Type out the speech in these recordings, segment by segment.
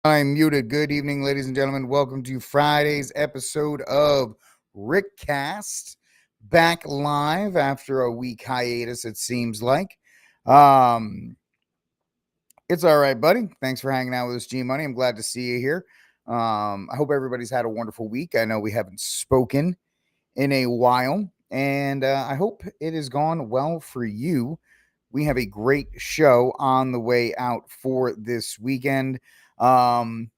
I'm muted. Good evening, ladies and gentlemen. Welcome to Friday's episode of RickCast. Back live after a week hiatus, it seems like. Um, it's all right, buddy. Thanks for hanging out with us, G Money. I'm glad to see you here. I hope everybody's had a wonderful week. I know we haven't spoken in a while, and I hope it has gone well for you. We have a great show on the way out for this weekend. Um,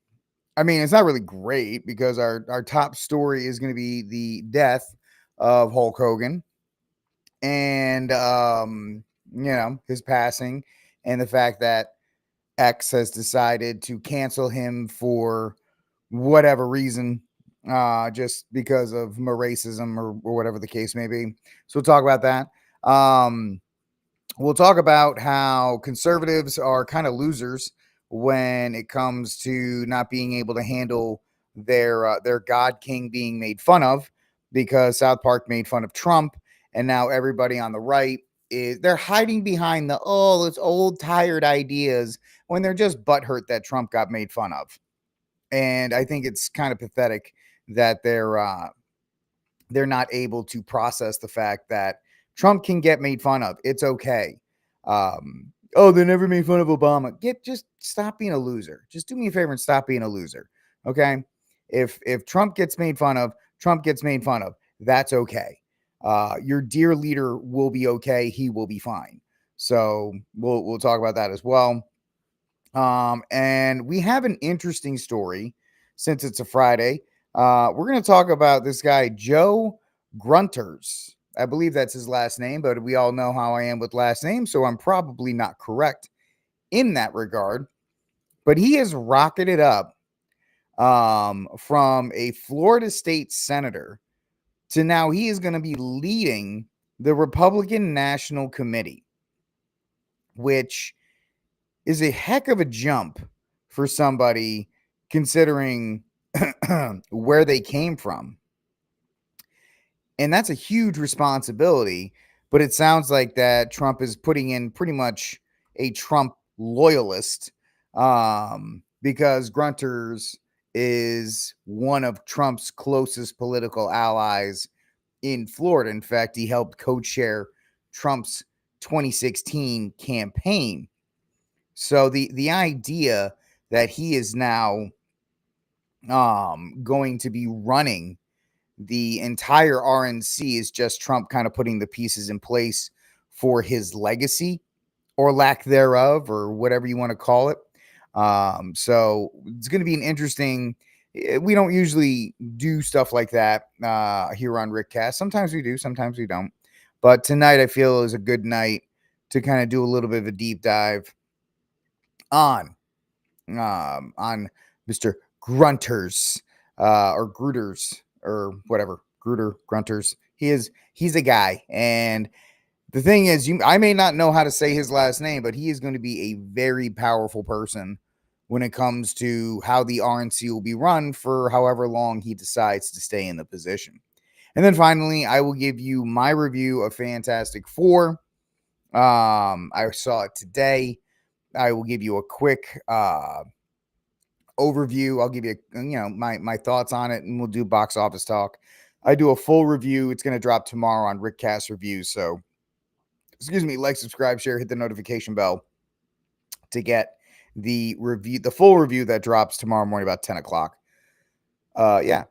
it's not really great because our top story is going to be the death of Hulk Hogan and his passing and the fact that X has decided to cancel him for whatever reason, just because of racism or whatever the case may be. So we'll talk about that. We'll talk about how conservatives are kind of losers when it comes to not being able to handle their God King being made fun of, because South Park made fun of Trump, and now everybody on the right they're hiding behind it's old tired ideas when they're just butthurt that Trump got made fun of. And I think it's kind of pathetic that they're not able to process the fact that Trump can get made fun of. It's okay. They never made fun of Obama. Just stop being a loser. Just do me a favor and stop being a loser. Okay. If Trump gets made fun of, Trump gets made fun of. That's okay. Your dear leader will be okay. He will be fine. So we'll talk about that as well. And we have an interesting story since it's a Friday. We're going to talk about this guy, Joe Grunters. I believe that's his last name, but we all know how I am with last names, so I'm probably not correct in that regard. But he has rocketed up from a Florida state senator to now he is going to be leading the Republican National Committee, which is a heck of a jump for somebody considering where they came from. And that's a huge responsibility, but it sounds like that Trump is putting in pretty much a Trump loyalist, because Grunters is one of Trump's closest political allies in Florida. In fact, he helped co-chair Trump's 2016 campaign. So the idea that he is now going to be running the entire RNC is just Trump kind of putting the pieces in place for his legacy or lack thereof, or whatever you want to call it. So it's going to be an interesting. We don't usually do stuff like that here on RickCast. Sometimes we do, sometimes we don't. But tonight I feel is a good night to kind of do a little bit of a deep dive on Mr. Grunters or Grooters or whatever, Grunters. He's a guy, and the thing is, I may not know how to say his last name, but he is going to be a very powerful person when it comes to how the RNC will be run for however long he decides to stay in the position. And then finally, I will give you my review of Fantastic Four. I saw it today. I will give you a quick overview. I'll give you, my thoughts on it, and we'll do box office talk. I do a full review. It's going to drop tomorrow on RickCast Reviews. So, like, subscribe, share, hit the notification bell to get the full review that drops tomorrow morning about 10 o'clock.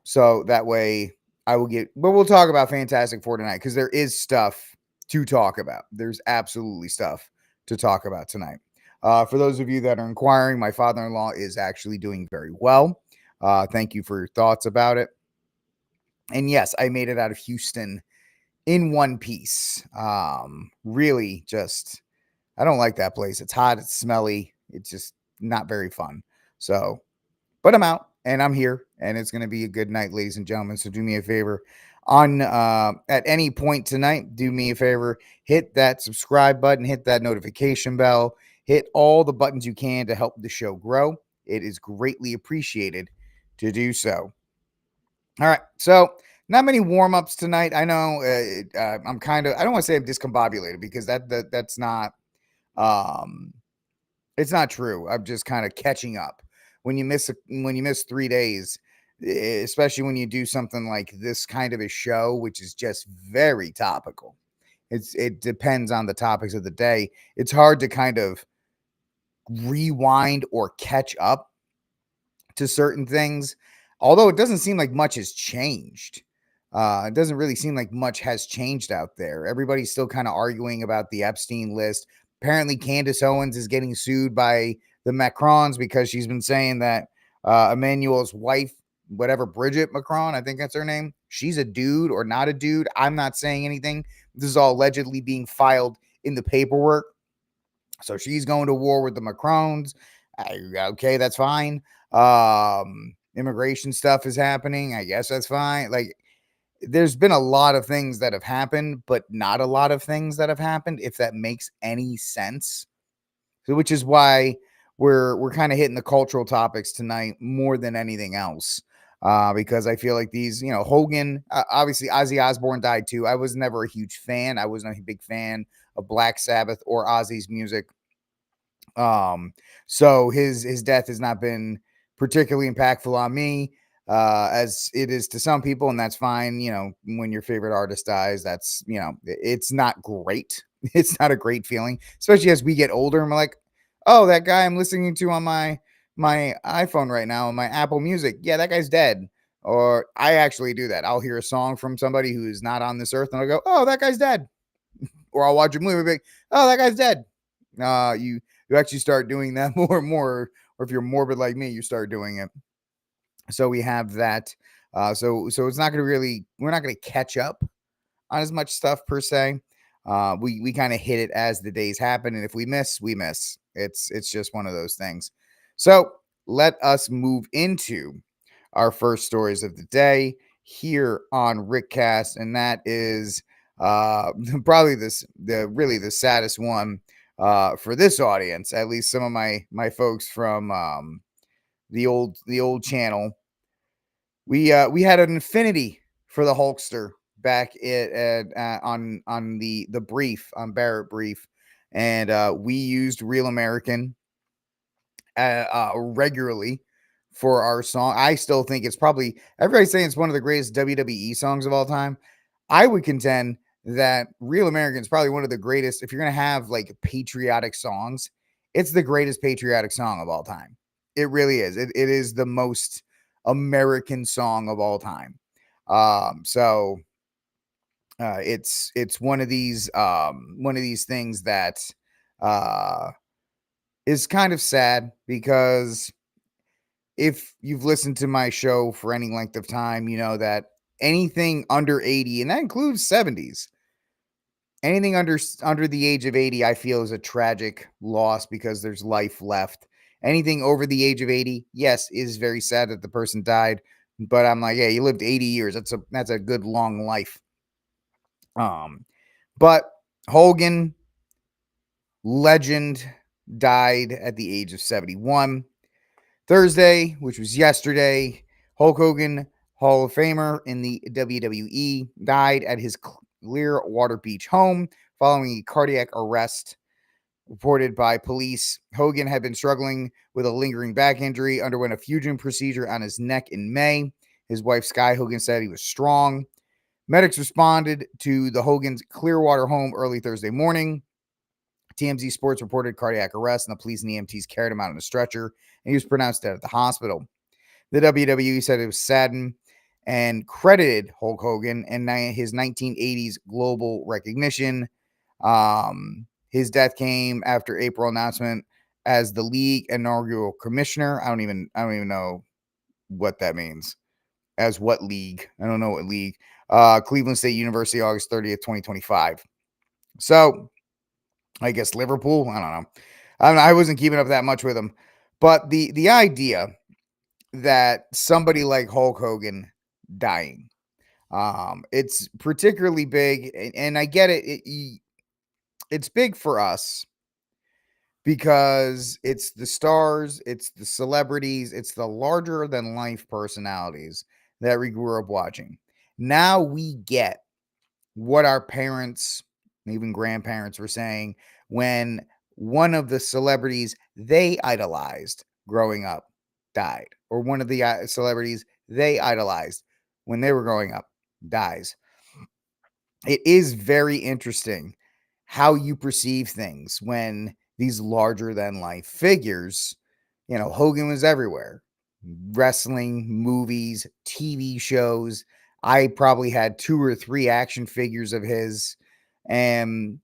So that way but we'll talk about Fantastic Four tonight because there is stuff to talk about. There's absolutely stuff to talk about tonight. For those of you that are inquiring, my father-in-law is actually doing very well. Thank you for your thoughts about it. And yes, I made it out of Houston in one piece. Really just, I don't like that place. It's hot, it's smelly, it's just not very fun. So, but I'm out and I'm here, and it's going to be a good night, ladies and gentlemen. So do me a favor at any point tonight, do me a favor, hit that subscribe button, hit that notification bell, hit all the buttons you can to help the show grow. It is greatly appreciated to do so. All right. So not many warm-ups tonight. I know I'm kind of, I don't want to say I'm discombobulated because that's not, it's not true. I'm just kind of catching up when you miss 3 days, especially when you do something like this kind of a show, which is just very topical. It depends on the topics of the day. It's hard to kind of rewind or catch up to certain things, although it doesn't seem like much has changed. It doesn't really seem like much has changed out there. Everybody's still kind of arguing about the Epstein list. Apparently, Candace Owens is getting sued by the Macrons because she's been saying that Emmanuel's wife, whatever, Bridget Macron, I think that's her name, she's a dude or not a dude. I'm not saying anything. This is all allegedly being filed in the paperwork. So she's going to war with the Macrons. Okay, that's fine. Immigration stuff is happening. I guess that's fine. Like, there's been a lot of things that have happened, but not a lot of things that have happened, if that makes any sense. So, which is why we're kind of hitting the cultural topics tonight more than anything else. Because I feel like these, Hogan, obviously Ozzy Osbourne died too. I was never a huge fan. I wasn't a big fan of Black Sabbath or Ozzy's music. So his death has not been particularly impactful on me, as it is to some people, and that's fine. When your favorite artist dies, that's it's not great. It's not a great feeling, especially as we get older and we're like, oh, that guy I'm listening to on my iPhone right now, on my Apple Music, yeah, that guy's dead. Or I actually do that. I'll hear a song from somebody who is not on this earth, and I'll go, oh, that guy's dead. Or I'll watch a movie and be like, oh, that guy's dead. You actually start doing that more and more, or if you're morbid like me, you start doing it. So we have that. So it's not going to we're not going to catch up on as much stuff per se. We kind of hit it as the days happen, and if we miss, we miss. It's just one of those things. So let us move into our first stories of the day here on RickCast, and that is probably the saddest one for this audience. At least some of my folks from the old channel. We had an affinity for the Hulkster back on the brief, on Barrett Brief, and we used Real American regularly for our song. I still think it's probably, everybody's saying it's one of the greatest WWE songs of all time. I would contend that Real American is probably one of the greatest. If you're going to have like patriotic songs, it's the greatest patriotic song of all time. It really is. It is the most American song of all time. So it's one of these things that is kind of sad, because if you've listened to my show for any length of time, you know that anything under 80, and that includes 70s, anything under the age of 80, I feel is a tragic loss because there's life left. Anything over the age of 80, yes, is very sad that the person died, but I'm like, yeah, you lived 80 years. That's a good long life. But Hogan, legend, died at the age of 71. Thursday, which was yesterday, Hulk Hogan, Hall of Famer in the WWE, died at his Clearwater Beach home following a cardiac arrest reported by police. Hogan had been struggling with a lingering back injury, underwent a fusion procedure on his neck in May. His wife, Sky Hogan, said he was strong. Medics responded to the Hogan's Clearwater home early Thursday morning. TMZ Sports reported cardiac arrest, and the police and EMTs carried him out on a stretcher, and he was pronounced dead at the hospital. The WWE said it was saddened and credited Hulk Hogan and his 1980s global recognition. His death came after April announcement as the league inaugural commissioner. I don't even know what that means. As what league? I don't know what league. Cleveland State University, August 30th, 2025. So I guess Liverpool. I don't know. I wasn't keeping up that much with them, but the idea that somebody like Hulk Hogan dying, it's particularly big, and I get it. It's big for us because it's the stars, it's the celebrities, it's the larger than life personalities that we grew up watching. Now we get what our parents, even grandparents, were saying when one of the celebrities they idolized growing up died, or one of the celebrities they idolized when they were growing up dies. It is very interesting how you perceive things when these larger than life figures, Hogan was everywhere. Wrestling, movies, TV shows. I probably had 2 or 3 action figures of his. And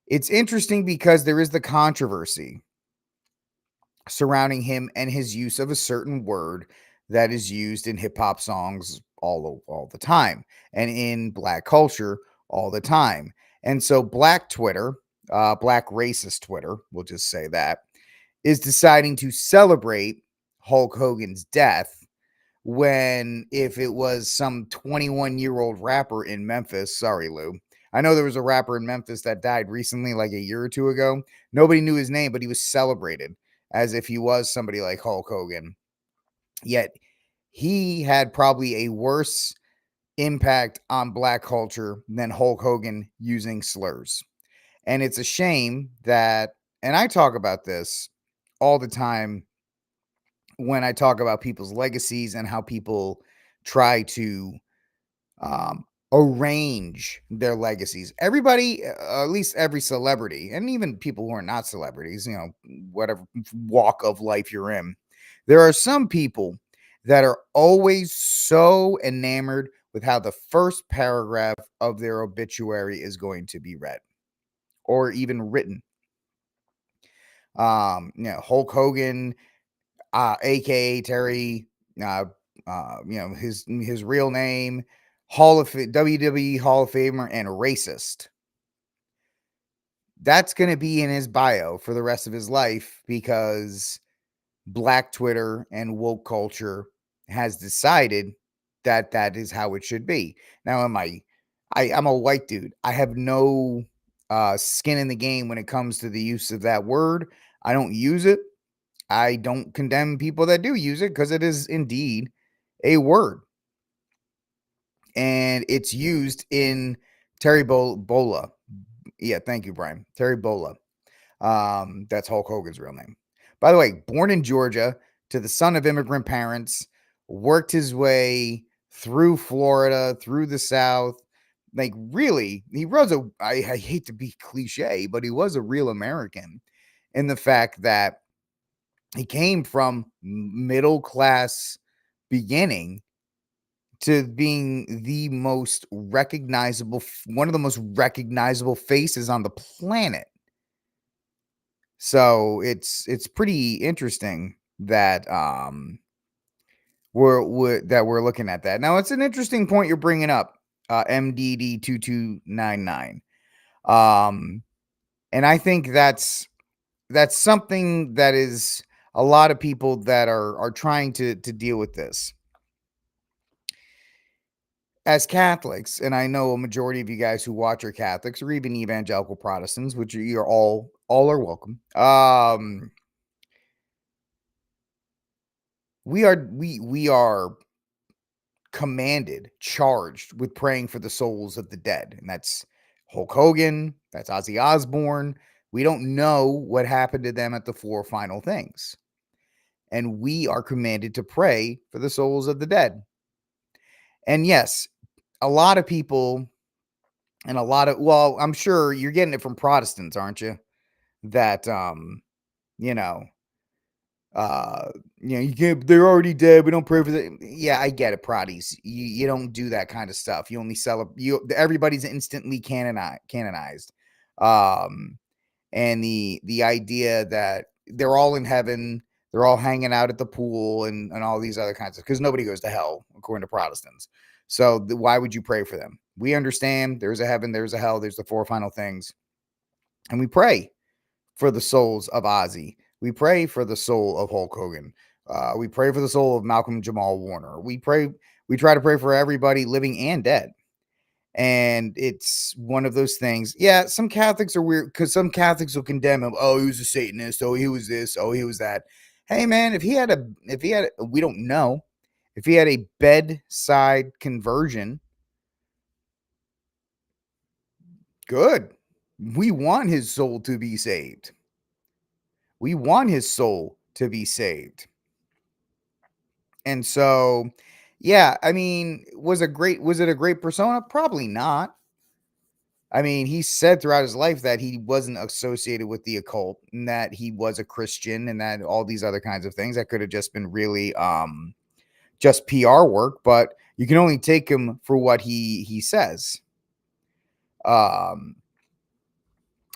it's interesting because there is the controversy surrounding him and his use of a certain word that is used in hip hop songs all the time, and in black culture all the time. And so black Twitter, black racist Twitter, we'll just say that, is deciding to celebrate Hulk Hogan's death, when if it was some 21-year-old rapper in Memphis, sorry, Lou. I know there was a rapper in Memphis that died recently, like a year or two ago. Nobody knew his name, but he was celebrated as if he was somebody like Hulk Hogan. Yet he had probably a worse impact on black culture than Hulk Hogan using slurs. And it's a shame that, and I talk about this all the time when I talk about people's legacies and how people try to arrange their legacies. Everybody, at least every celebrity, and even people who are not celebrities, whatever walk of life you're in, there are some people that are always so enamored with how the first paragraph of their obituary is going to be read or even written. Hulk Hogan, aka Terry, his real name, WWE Hall of Famer, and racist. That's going to be in his bio for the rest of his life because black Twitter and woke culture has decided that that is how it should be. Now, I'm a white dude. I have no skin in the game when it comes to the use of that word. I don't use it. I don't condemn people that do use it because it is indeed a word. And it's used in Terry Bola. Yeah, thank you, Brian. Terry Bola. That's Hulk Hogan's real name. By the way, born in Georgia to the son of immigrant parents, worked his way through Florida, through the South. Like, really, he was I hate to be cliche, but he was a real American in the fact that he came from middle class beginning to being the most recognizable, one of the most recognizable faces on the planet. So it's pretty interesting that we're looking at that. Now, it's an interesting point you're bringing up, MDD 2299. And I think that's something that is a lot of people that are trying to deal with this. As Catholics, and I know a majority of you guys who watch are Catholics or even evangelical Protestants, which you're all are welcome. We are commanded, charged with praying for the souls of the dead, and that's Hulk Hogan, that's Ozzy Osbourne. We don't know what happened to them at the 4 final things, and we are commanded to pray for the souls of the dead. And yes, a lot of people and a lot of, well, I'm sure you're getting it from Protestants, aren't you? That you know, you can't, they're already dead. We don't pray for them. Yeah, I get it, Protties. You don't do that kind of stuff. You only celebrate, everybody's instantly canonized. And the idea that they're all in heaven, they're all hanging out at the pool and all these other kinds of, because nobody goes to hell according to Protestants. So why would you pray for them? We understand there's a heaven, there's a hell, there's the 4 final things, and we pray for the souls of Ozzy. We pray for the soul of Hulk Hogan. We pray for the soul of Malcolm Jamal Warner. We try to pray for everybody living and dead. And it's one of those things. Yeah, some Catholics are weird because some Catholics will condemn him. Oh, he was a Satanist. Oh, he was this. Oh, he was that. Hey, man, if he had, we don't know. If he had a bedside conversion, good. We want his soul to be saved. We want his soul to be saved. And so, yeah, I mean, was it a great persona? Probably not. I mean, he said throughout his life that he wasn't associated with the occult and that he was a Christian and that all these other kinds of things that could have just been really just PR work, but you can only take him for what he says. Um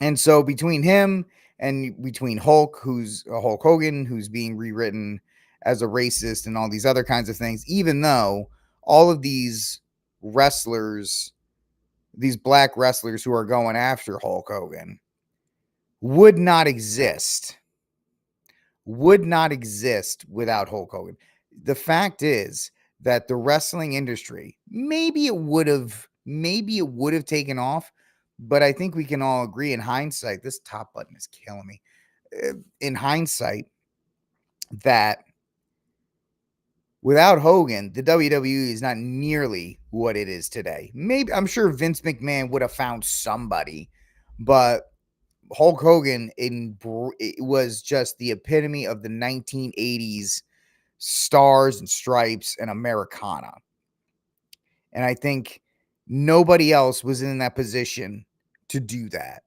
and so between him and between Hulk Hogan, who's being rewritten as a racist and all these other kinds of things, even though all of these wrestlers, these black wrestlers who are going after Hulk Hogan would not exist without Hulk Hogan. The fact is that the wrestling industry, maybe it would have taken off, but I think we can all agree in hindsight, this top button is killing me. In hindsight, that without Hogan, the WWE is not nearly what it is today. Maybe I'm sure Vince McMahon would have found somebody, but Hulk Hogan it was just the epitome of the 1980s stars and stripes and Americana. And I think nobody else was in that position to do that.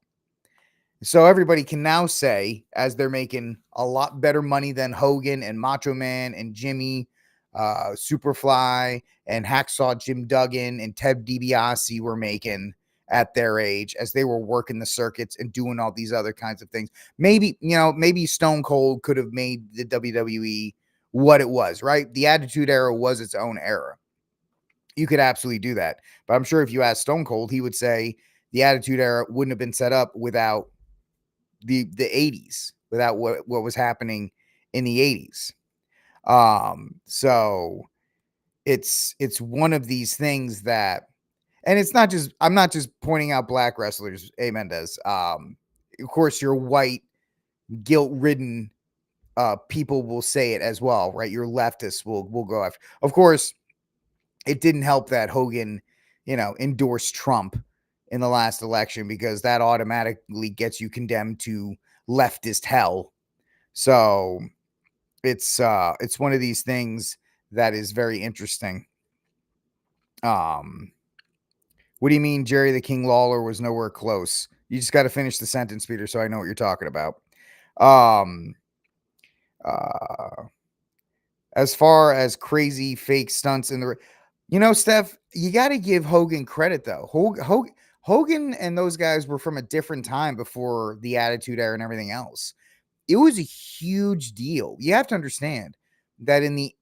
So everybody can now say, as they're making a lot better money than Hogan and Macho Man and Jimmy, Superfly and Hacksaw Jim Duggan and Ted DiBiase were making at their age as they were working the circuits and doing all these other kinds of things. Maybe Stone Cold could have made the WWE what it was, right? The Attitude Era was its own era. You could absolutely do that. But I'm sure if you asked Stone Cold, he would say the Attitude Era wouldn't have been set up without the 80s, without what was happening in the 80s. So it's one of these things that, and it's not just, I'm not just pointing out black wrestlers, Mendez. Of course, your white, guilt-ridden people will say it as well, right? Your leftists will go after. Of course, it didn't help that Hogan, endorsed Trump in the last election, because that automatically gets you condemned to leftist hell. So it's one of these things that is very interesting. What do you mean Jerry the King Lawler was nowhere close? You just got to finish the sentence, Peter, so I know what you're talking about. As far as crazy fake stunts in the, Steph, you got to give Hogan credit though. Hogan and those guys were from a different time before the Attitude Era and everything else. It was a huge deal. You have to understand that in the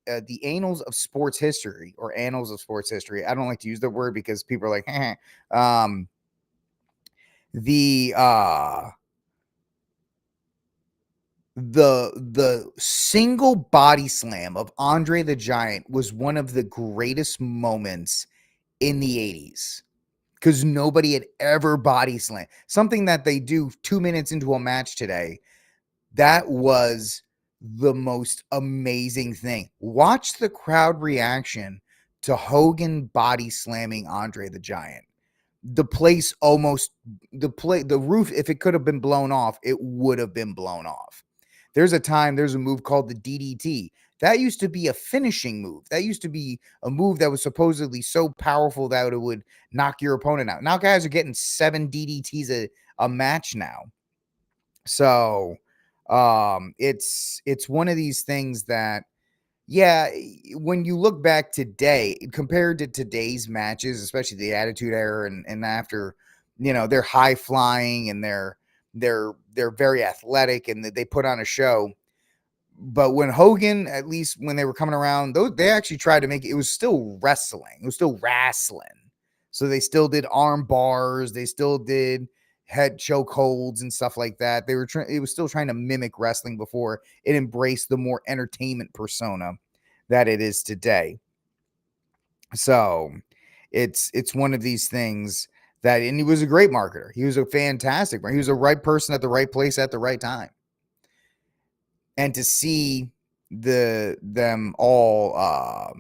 annals of sports history, I don't like to use the word because people are like, the single body slam of Andre the Giant was one of the greatest moments in the 80s, because nobody had ever body slammed. Something that they do 2 minutes into a match today. That was the most amazing thing. Watch the crowd reaction to Hogan body slamming Andre the Giant. The roof, if it could have been blown off, it would have been blown off. There's a move called the DDT. That used to be a finishing move. That used to be a move that was supposedly so powerful that it would knock your opponent out. Now guys are getting 7 DDTs a match now. So it's one of these things that, yeah, when you look back today compared to today's matches, especially the Attitude Era and after, they're high flying and they're very athletic and they put on a show. But when Hogan, at least when they were coming around, they actually tried to make it was still wrestling. It was still wrestling. So they still did arm bars. They still did head choke holds and stuff like that. It was still trying to mimic wrestling before it embraced the more entertainment persona that it is today. So it's one of these things that, and he was a great marketer. He was a fantastic marketer. He was the right person at the right place at the right time. And to see them all,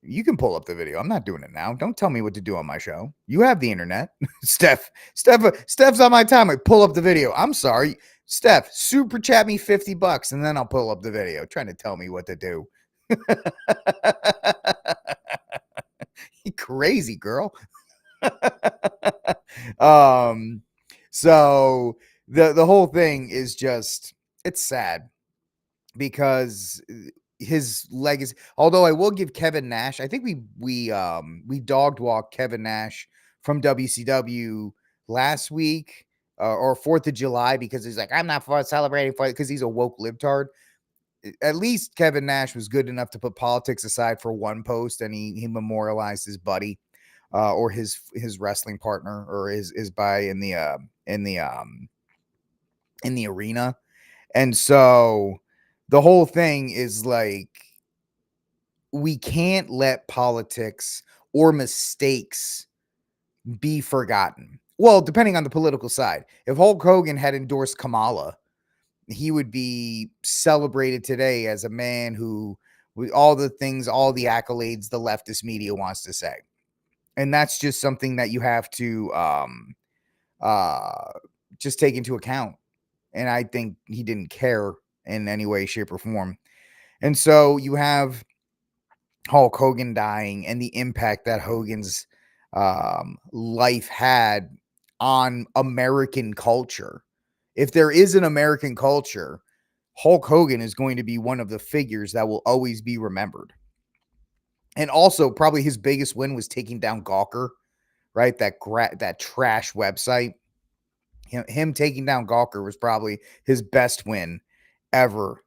you can pull up the video. I'm not doing it now. Don't tell me what to do on my show. You have the internet. Steph's on my time. I pull up the video. I'm sorry. Steph, super chat me $50 and then I'll pull up the video. Trying to tell me what to do. Crazy girl. um, so the whole thing is just, it's sad because his legacy. Although I will give Kevin Nash, I think we dogged walk Kevin Nash from WCW last week or 4th of July because he's like, I'm not for celebrating for because he's a woke libtard. At least Kevin Nash was good enough to put politics aside for one post, and he memorialized his buddy or his wrestling partner or his by in the arena. And so the whole thing is like, we can't let politics or mistakes be forgotten. Well, depending on the political side. If Hulk Hogan had endorsed Kamala, he would be celebrated today as a man who, with all the things, all the accolades the leftist media wants to say. And that's just something that you have to uh, just take into account. And I think he didn't care in any way, shape, or form. And so you have Hulk Hogan dying and the impact that Hogan's life had on American culture. If there is an American culture, Hulk Hogan is going to be one of the figures that will always be remembered. And also, probably his biggest win was taking down Gawker, right? That trash website. Him taking down Gawker was probably his best win ever.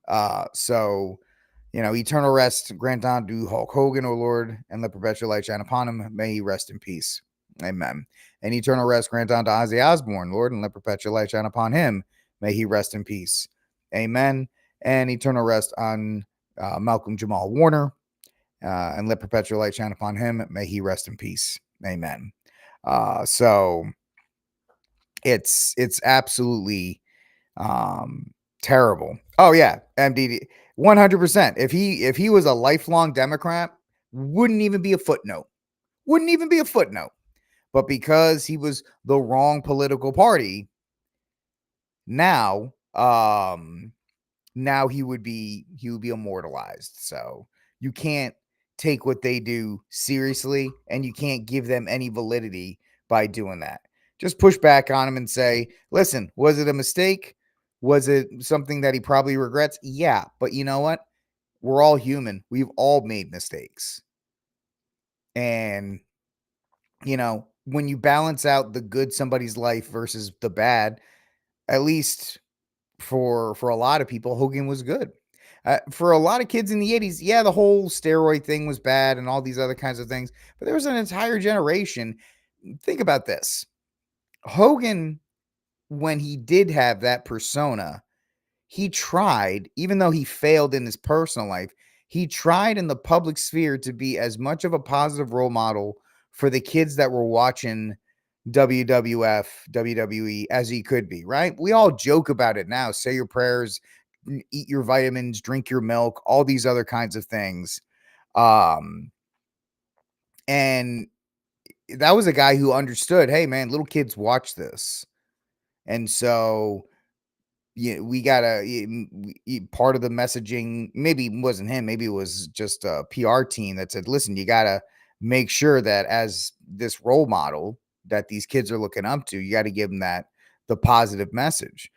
So, eternal rest grant unto Hulk Hogan, O Lord, and let perpetual light shine upon him. May he rest in peace. Amen. And eternal rest grant unto Ozzy Osbourne, Lord, and let perpetual light shine upon him. May he rest in peace. Amen. And eternal rest on Malcolm Jamal Warner, and let perpetual light shine upon him. May he rest in peace. Amen. So it's absolutely terrible. Oh yeah, MDD, 100%. If he was a lifelong Democrat, wouldn't even be a footnote. Wouldn't even be a footnote. But because he was the wrong political party, now he would be immortalized. So you can't take what they do seriously, and you can't give them any validity by doing that. Just push back on him and say, listen, was it a mistake? Was it something that he probably regrets? Yeah, but you know what? We're all human. We've all made mistakes. And, when you balance out the good somebody's life versus the bad, at least for a lot of people, Hogan was good. For a lot of kids in the 80s, yeah, the whole steroid thing was bad and all these other kinds of things. But there was an entire generation. Think about this. Hogan, when he did have that persona, he tried, even though he failed in his personal life, he tried in the public sphere to be as much of a positive role model for the kids that were watching WWF, WWE as he could be, right? We all joke about it now. Say your prayers, eat your vitamins, drink your milk, all these other kinds of things. And that was a guy who understood, hey man, little kids watch this. And so we gotta part of the messaging, maybe it wasn't him, maybe it was just a PR team that said, listen, you gotta make sure that as this role model that these kids are looking up to, you got to give them the positive message.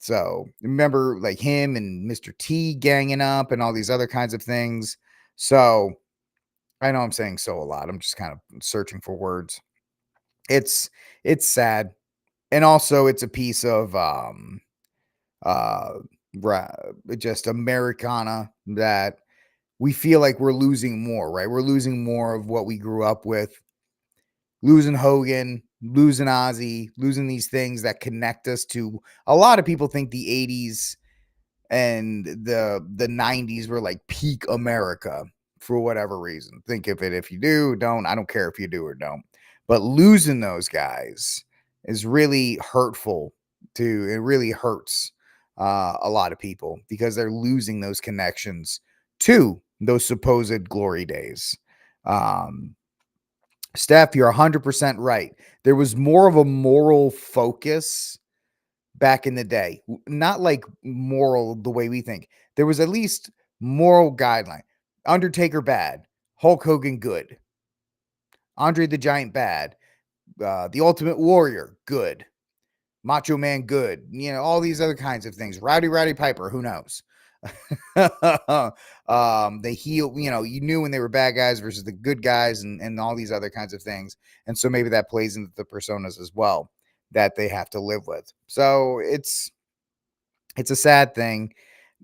So remember, like, him and Mr. T ganging up and all these other kinds of things. So I know I'm saying so a lot, I'm just kind of searching for words. It's sad, and also it's a piece of uh just Americana that we feel like we're losing more, right? We're losing more of what we grew up with, losing Hogan, losing Ozzy, losing these things that connect us to. A lot of people think the 80s and the 90s were like peak America for whatever reason. Think of it if you do, don't. I don't care if you do or don't. But losing those guys is really hurtful to, it really hurts a lot of people because they're losing those connections to those supposed glory days. Steph, you're 100% right. There was more of a moral focus back in the day, not like moral the way we think. There was at least Moral guideline. Undertaker bad. Hulk Hogan good. Andre the Giant bad. The Ultimate Warrior good. Macho Man good. All these other kinds of things. Rowdy Piper, who knows? They heal, you knew when they were bad guys versus the good guys and all these other kinds of things. And so maybe that plays into the personas as well that they have to live with. So it's a sad thing.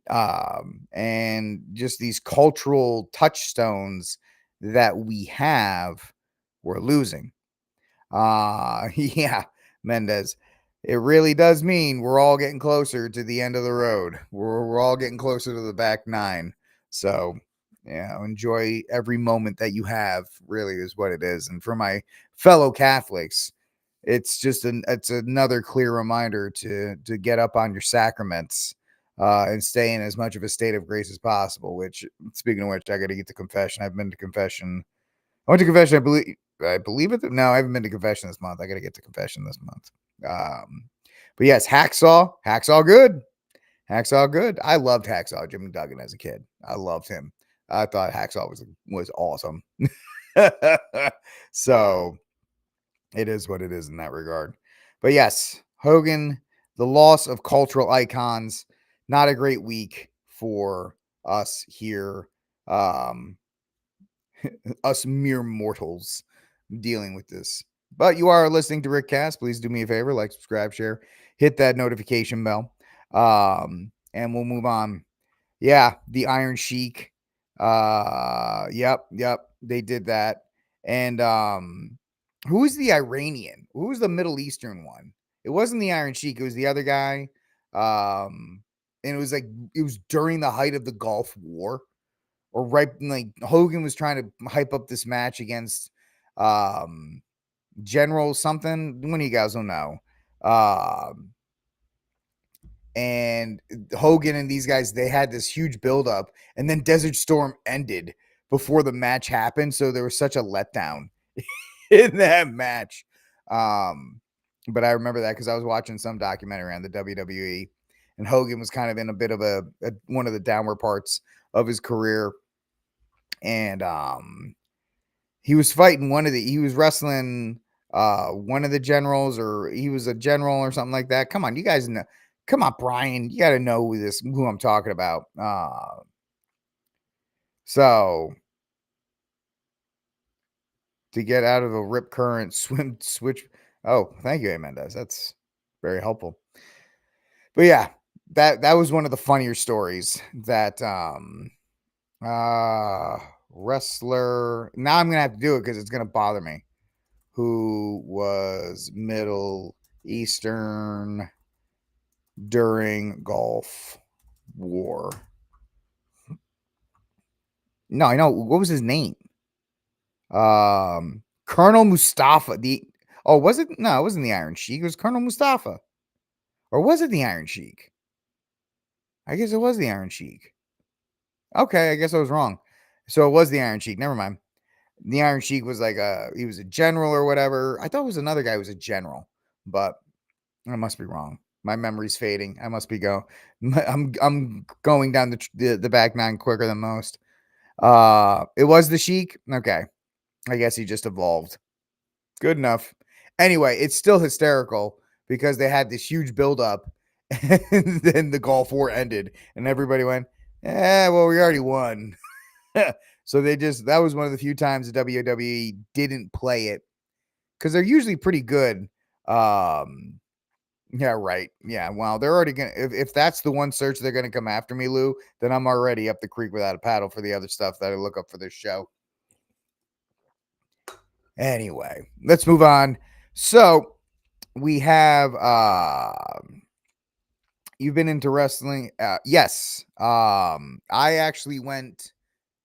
And just these cultural touchstones that we have, we're losing. Yeah, Mendez. It really does mean we're all getting closer to the end of the road. We're all getting closer to the back nine. So, enjoy every moment that you have, really is what it is. And for my fellow Catholics, it's another clear reminder to get up on your sacraments and stay in as much of a state of grace as possible, which, speaking of which, I got to get to confession. I've been to confession. I went to confession, I believe it. No, I haven't been to confession this month. I got to get to confession this month. But yes, Hacksaw good. Hacksaw good. I loved Hacksaw Jimmy Duggan as a kid. I loved him. I thought Hacksaw was awesome. So it is what it is in that regard. But yes, Hogan, the loss of cultural icons, not a great week for us here. Us mere mortals dealing with this. But you are listening to RickCast. Please do me a favor, like, subscribe, share, hit that notification bell. And we'll move on. Yeah, the Iron Sheik. Yep, they did that. And who was the Iranian? Who was the Middle Eastern one? It wasn't the Iron Sheik, it was the other guy. And it was during the height of the Gulf War. Or right, like Hogan was trying to hype up this match against General something. One of you guys don't know. And Hogan and these guys, they had this huge buildup, and then Desert Storm ended before the match happened. So there was such a letdown in that match. But I remember that because I was watching some documentary on the WWE, and Hogan was kind of in a bit of a one of the downward parts of his career. And he was fighting he was wrestling one of the generals, or he was a general or something like that. Come on, you guys know. Come on, Brian, you got to know who I'm talking about. So to get out of a rip current switch. Oh, thank you, Mendez. That's very helpful. But yeah, that was one of the funnier stories that wrestler. Now I'm gonna have to do it because it's gonna bother me. Who was Middle Eastern during Gulf War? No, I know. What was his name? Colonel Mustafa. Was it? No, it wasn't the Iron Sheik. It was Colonel Mustafa. Or was it the Iron Sheik? I guess it was the Iron Sheik. Okay, I guess I was wrong. So it was the Iron Sheik. Never mind. The Iron Sheik was he was a general or whatever. I thought it was another guy who was a general, but I must be wrong. My memory's fading. I must be I'm going down the back nine quicker than most. It was the Sheik. Okay, I guess he just evolved. Good enough. Anyway, it's still hysterical because they had this huge buildup, and then the Gulf War ended, and everybody went, well, we already won. So that was one of the few times the WWE didn't play it, because they're usually pretty good. Yeah, right. Yeah, well, they're already gonna, if that's the one search they're gonna come after me, Lou, then I'm already up the creek without a paddle for the other stuff that I look up for this show. Anyway, let's move on. So we have you've been into wrestling. Yes. I actually went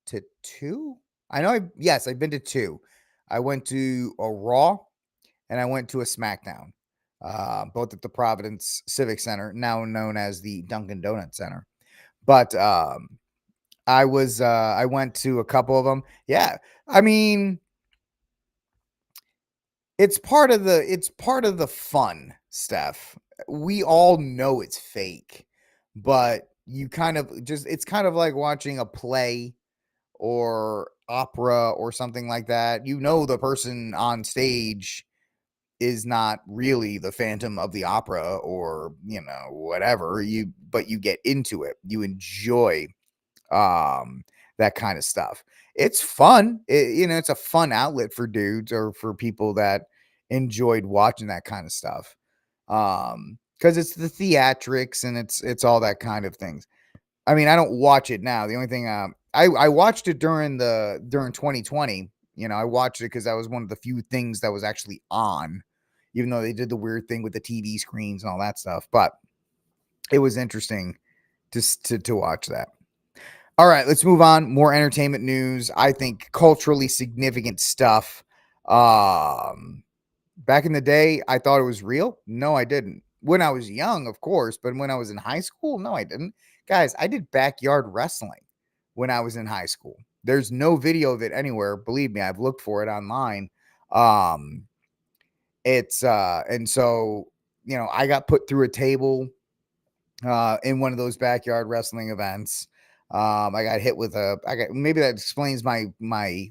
to two. I've been to two. I went to a Raw and I went to a SmackDown. Both at the Providence Civic Center, now known as the Dunkin' Donut Center. But I went to a couple of them. Yeah. I mean, it's part of the fun stuff. We all know it's fake, but you kind of just, it's kind of like watching a play or opera or something like that. The person on stage is not really the Phantom of the Opera or, whatever. But you get into it. You enjoy that kind of stuff. It's fun. It's a fun outlet for dudes or for people that enjoyed watching that kind of stuff. Because it's the theatrics and it's all that kind of things. I mean, I don't watch it now. The only thing I watched it during 2020. I watched it because that was one of the few things that was actually on, even though they did the weird thing with the TV screens and all that stuff. But it was interesting to watch that. All right, let's move on. More entertainment news. I think culturally significant stuff. Back in the day, I thought it was real. No, I didn't. When I was young, of course, but when I was in high school, no, I didn't. Guys, I did backyard wrestling when I was in high school. There's no video of it anywhere. Believe me, I've looked for it online. It's and so, I got put through a table in one of those backyard wrestling events. I got hit with maybe that explains my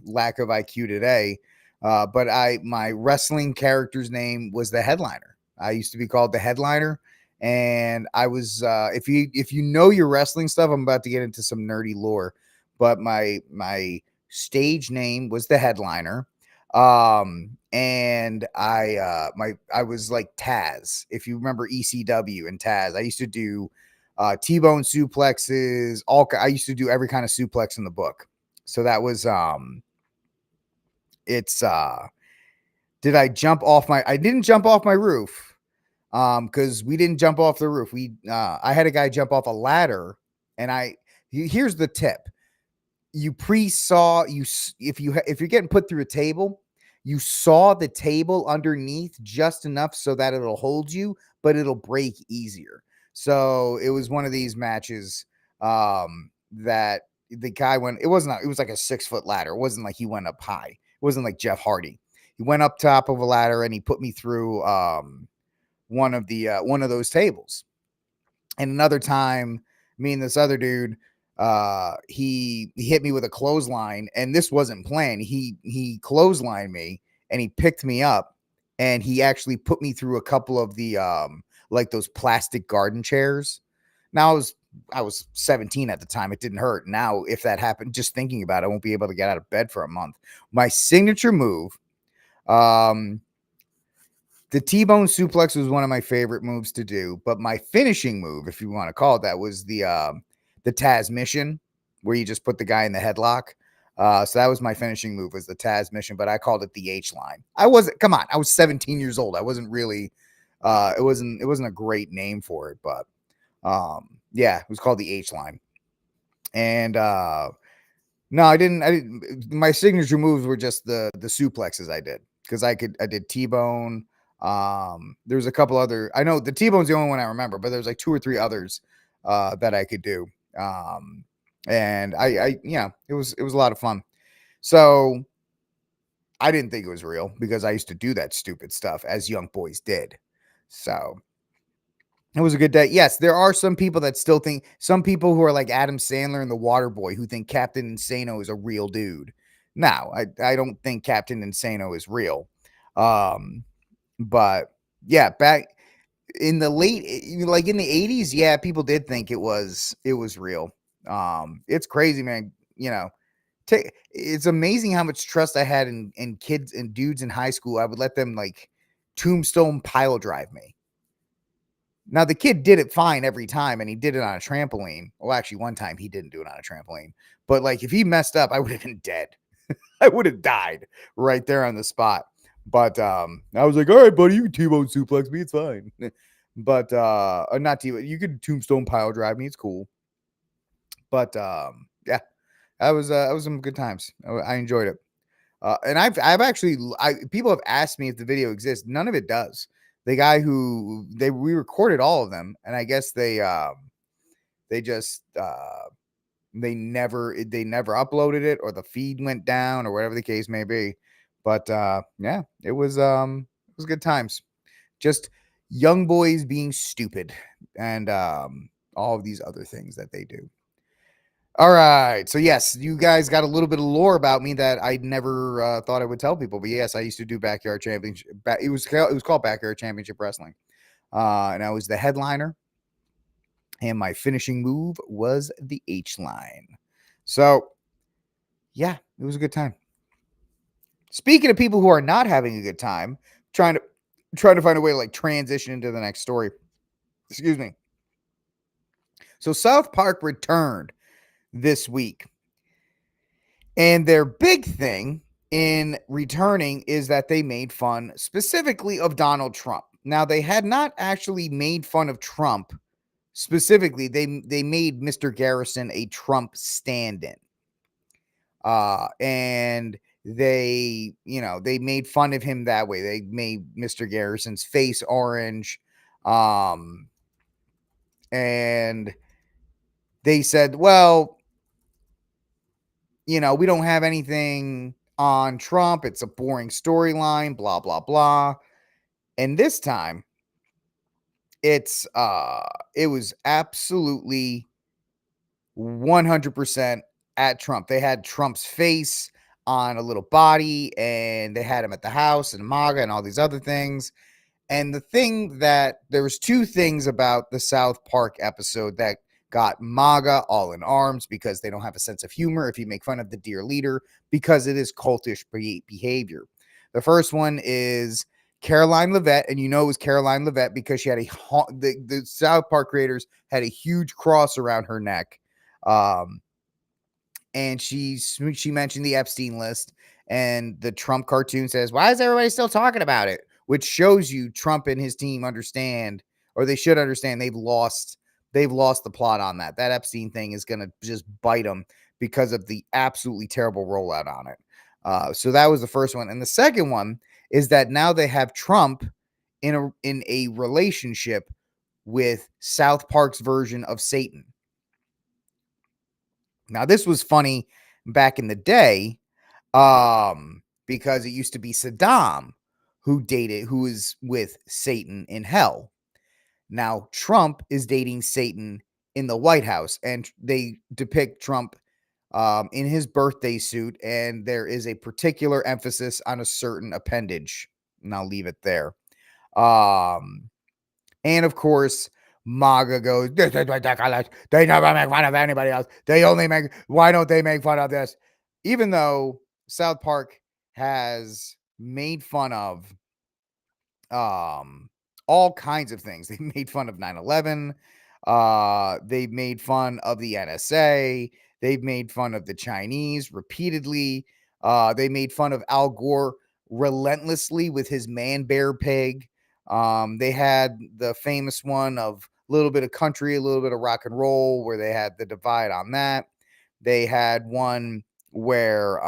lack of IQ today. But my wrestling character's name was the Headliner. I used to be called the Headliner, and I was if you know your wrestling stuff, I'm about to get into some nerdy lore, but my stage name was the Headliner. And I was like Taz. If you remember ECW and Taz, I used to do T-bone suplexes. I used to do every kind of suplex in the book. So that was did I jump off I didn't jump off my roof. Because we didn't jump off the roof. I had a guy jump off a ladder, and here's the tip. You pre-saw if you're getting put through a table, you saw the table underneath just enough so that it'll hold you, but it'll break easier. So it was one of these matches that the guy went. It was like a 6-foot ladder. It wasn't like he went up high. It wasn't like Jeff Hardy. He went up top of a ladder and he put me through one of those tables. And another time, me and this other dude, he hit me with a clothesline, and this wasn't planned. He clotheslined me and he picked me up, and he actually put me through a couple of the like those plastic garden chairs. Now I was 17 at the time. It didn't hurt. Now, if that happened, just thinking about it, I won't be able to get out of bed for a month. My signature move, the T-bone suplex was one of my favorite moves to do, but my finishing move, if you want to call it that, was the Taz mission, where you just put the guy in the headlock. So that was my finishing move, was the Taz mission, but I called it the H line. I was 17 years old. I wasn't really, it wasn't a great name for it, but yeah, it was called the H line. And no, I didn't. My signature moves were just the suplexes I did, because I did T-bone. There's a couple other. I know the T-bone's the only one I remember, but there's like 2 or 3 others that I could do. And it was a lot of fun. So I didn't think it was real, because I used to do that stupid stuff as young boys did. So it was a good day. Yes, there are some people that still think, some people who are like Adam Sandler and the Water Boy, who think Captain Insano is a real dude. No, I don't think Captain Insano is real. But yeah, back in the like in the 80s, yeah, people did think it was real. It's crazy, man. It's amazing how much trust I had in kids and dudes in high school. I would let them like tombstone pile drive me. Now, the kid did it fine every time, and he did it on a trampoline. Well, actually, one time he didn't do it on a trampoline. But like, if he messed up, I would have been dead. I would have died right there on the spot. But I was like, all right, buddy, you can T-bone suplex me. It's fine. But not T-bone. You could tombstone pile drive me. It's cool. But yeah, that was some good times. I enjoyed it. And I've actually, people have asked me if the video exists. None of it does. The guy we recorded all of them, and I guess they just they never uploaded it, or the feed went down, or whatever the case may be. But yeah, it was good times. Just young boys being stupid, and all of these other things that they do. All right. So yes, you guys got a little bit of lore about me that I never thought I would tell people. But yes, I used to do Backyard Championship. It was called Backyard Championship Wrestling, and I was the headliner. And my finishing move was the H line. So yeah, it was a good time. Speaking of people who are not having a good time, trying to find a way to like transition into the next story. Excuse me. So South Park returned this week. And their big thing in returning is that they made fun specifically of Donald Trump. Now, they had not actually made fun of Trump specifically. They made Mr. Garrison a Trump stand-in. And they made fun of him that way. They made Mr. Garrison's face orange. And they said, well, we don't have anything on Trump. It's a boring storyline, blah, blah, blah. And this time it was absolutely 100% at Trump. They had Trump's face on a little body, and they had him at the house and MAGA and all these other things. And the thing that there was two things about the South Park episode that got MAGA all in arms, because they don't have a sense of humor if you make fun of the dear leader, because it is cultish behavior. The first one is Caroline Leavitt, and it was Caroline Leavitt because she had the South Park creators had a huge cross around her neck. And she mentioned the Epstein list, and the Trump cartoon says, why is everybody still talking about it? Which shows you Trump and his team understand, or they should understand, they've lost the plot on that. That Epstein thing is going to just bite them because of the absolutely terrible rollout on it. So that was the first one. And the second one is that now they have Trump in a relationship with South Park's version of Satan. Now, this was funny back in the day, because it used to be Saddam who is with Satan in hell. Now, Trump is dating Satan in the White House, and they depict Trump in his birthday suit, and there is a particular emphasis on a certain appendage, and I'll leave it there. And of course, MAGA goes, this is ridiculous. They never make fun of anybody else. Why don't they make fun of this? Even though South Park has made fun of all kinds of things. They made fun of 9/11. They've made fun of the NSA. They've made fun of the Chinese repeatedly. They made fun of Al Gore relentlessly with his man bear pig. They had the famous one of a little bit of country, a little bit of rock and roll, where they had the divide on that. They had one where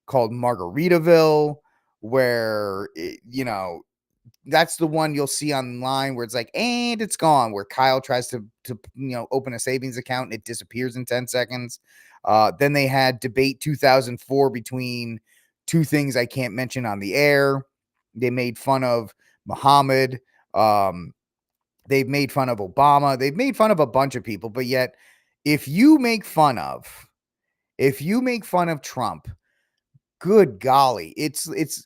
called Margaritaville, where that's the one you'll see online where it's like, and it's gone, where Kyle tries to open a savings account and it disappears in 10 seconds. Then they had debate 2004 between two things I can't mention on the air. They made fun of Muhammad. They've made fun of Obama. They've made fun of a bunch of people, but yet if you make fun of Trump, good golly,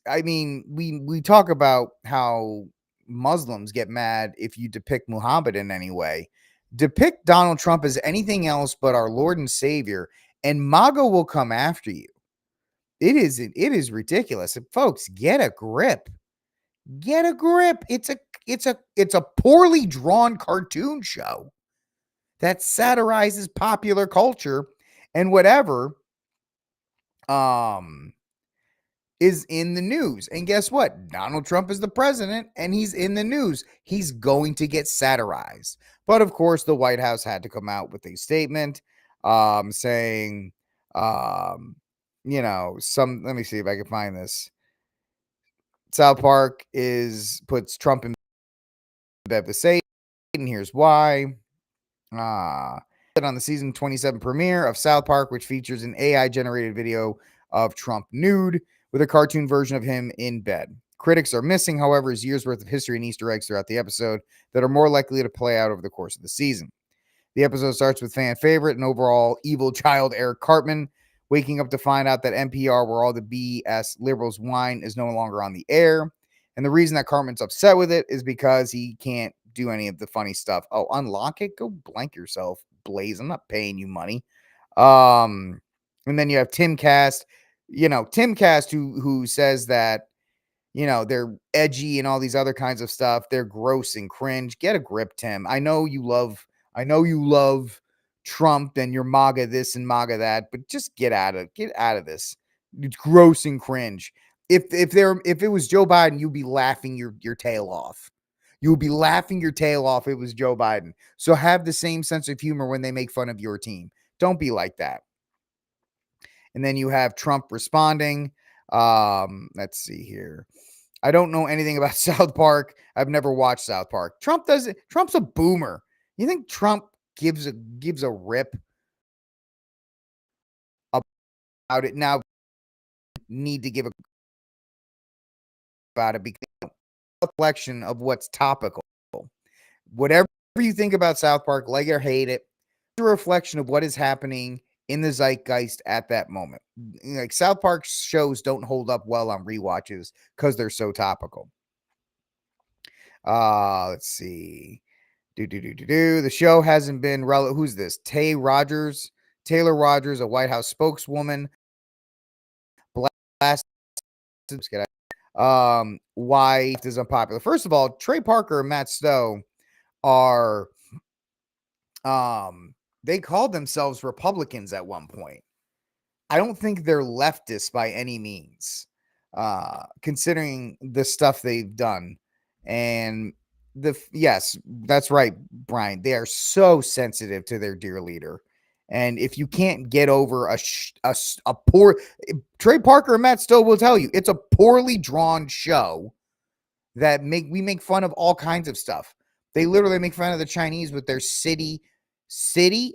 I mean, we talk about how Muslims get mad if you depict Muhammad in any way. Depict Donald Trump as anything else but our Lord and Savior, and MAGA will come after you. It is ridiculous. And folks, get a grip. Get a grip. It's a poorly drawn cartoon show that satirizes popular culture and whatever is in the news. And guess what? Donald Trump is the president and he's in the news. He's going to get satirized. But of course, the White House had to come out with a statement saying, let me see if I can find this. South Park puts Trump in bed with Satan. Here's why. On the season 27 premiere of South Park, which features an AI-generated video of Trump nude with a cartoon version of him in bed. Critics are missing, however, his years worth of history and Easter eggs throughout the episode that are more likely to play out over the course of the season. The episode starts with fan favorite and overall evil child Eric Cartman waking up to find out that NPR, where all the BS liberals whine, is no longer on the air. And the reason that Cartman's upset with it is because he can't do any of the funny stuff. Oh, unlock it? Go blank yourself, Blaze. I'm not paying you money. And then you have Tim Cast, Tim Cast, who says that, they're edgy and all these other kinds of stuff. They're gross and cringe. Get a grip, Tim. I know you love Trump and your MAGA this and MAGA that, but just get out of this. It's gross and cringe. If it was Joe Biden, you'd be laughing your tail off. You would be laughing your tail off if it was Joe Biden. So have the same sense of humor when they make fun of your team. Don't be like that. And then you have Trump responding. Let's see here. I don't know anything about South Park. I've never watched South Park. Trump's a boomer. You think Trump gives a rip about it? Now need to give a about it because it's a reflection of what's topical. Whatever you think about South Park, like it or hate it, it's a reflection of what is happening in the zeitgeist at that moment. Like South Park shows don't hold up well on rewatches because they're so topical. Let's see. The show hasn't been relevant. Who's this? Taylor Rogers, a White House spokeswoman. Blast. Why is unpopular? First of all, Trey Parker and Matt Stowe are they called themselves Republicans at one point. I don't think they're leftists by any means, considering the stuff they've done. And yes, that's right, Brian. They are so sensitive to their dear leader. And if you can't get over a poor Trey Parker and Matt Stowe will tell you it's a poorly drawn show that we make fun of all kinds of stuff. They literally make fun of the Chinese with their city SITY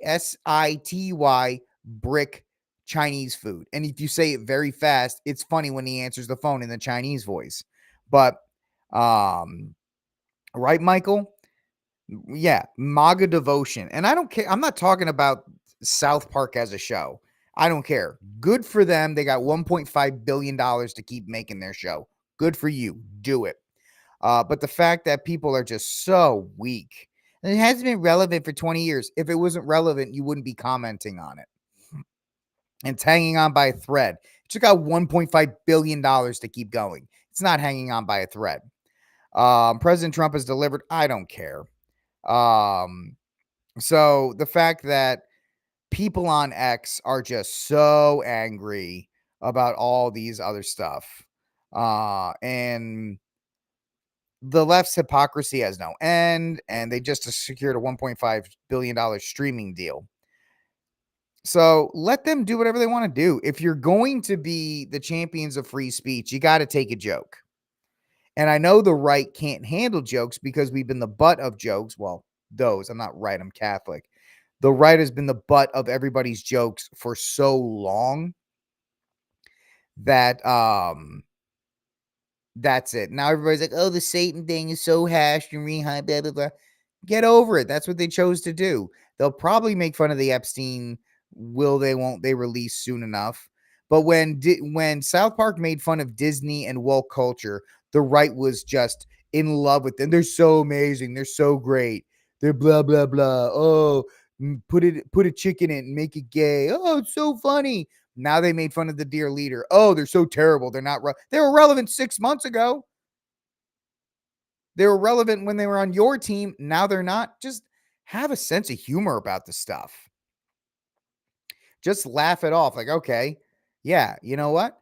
brick Chinese food. And if you say it very fast, it's funny when he answers the phone in the Chinese voice. But right, Michael? Yeah, MAGA devotion. And I don't care. I'm not talking about South Park as a show. I don't care. Good for them. They got $1.5 billion to keep making their show. Good for you. Do it. But the fact that people are just so weak. And it hasn't been relevant for 20 years. If it wasn't relevant, you wouldn't be commenting on it. And it's hanging on by a thread. It just got $1.5 billion to keep going. It's not hanging on by a thread. President Trump has delivered. I don't care. So the fact that people on X are just so angry about all these other stuff. And the left's hypocrisy has no end, and they just secured a $1.5 billion streaming deal. So let them do whatever they want to do. If you're going to be the champions of free speech, you got to take a joke. And I know the right can't handle jokes because we've been the butt of jokes. Well, I'm not right. I'm Catholic. The right has been the butt of everybody's jokes for so long that that's it. Now everybody's like, oh, the Satan thing is so hashed and rehyped, blah, blah, blah. Get over it. That's what they chose to do. They'll probably make fun of the Epstein. Won't they release soon enough? But when South Park made fun of Disney and woke culture, the right was just in love with them. They're so amazing. They're so great. They're blah, blah, blah. Oh, put a chick in it and make it gay. Oh, it's so funny. Now they made fun of the dear leader. Oh, they're so terrible. They're not. They were relevant 6 months ago. They were relevant when they were on your team. Now they're not. Just have a sense of humor about the stuff. Just laugh it off. Like, okay, yeah, you know what?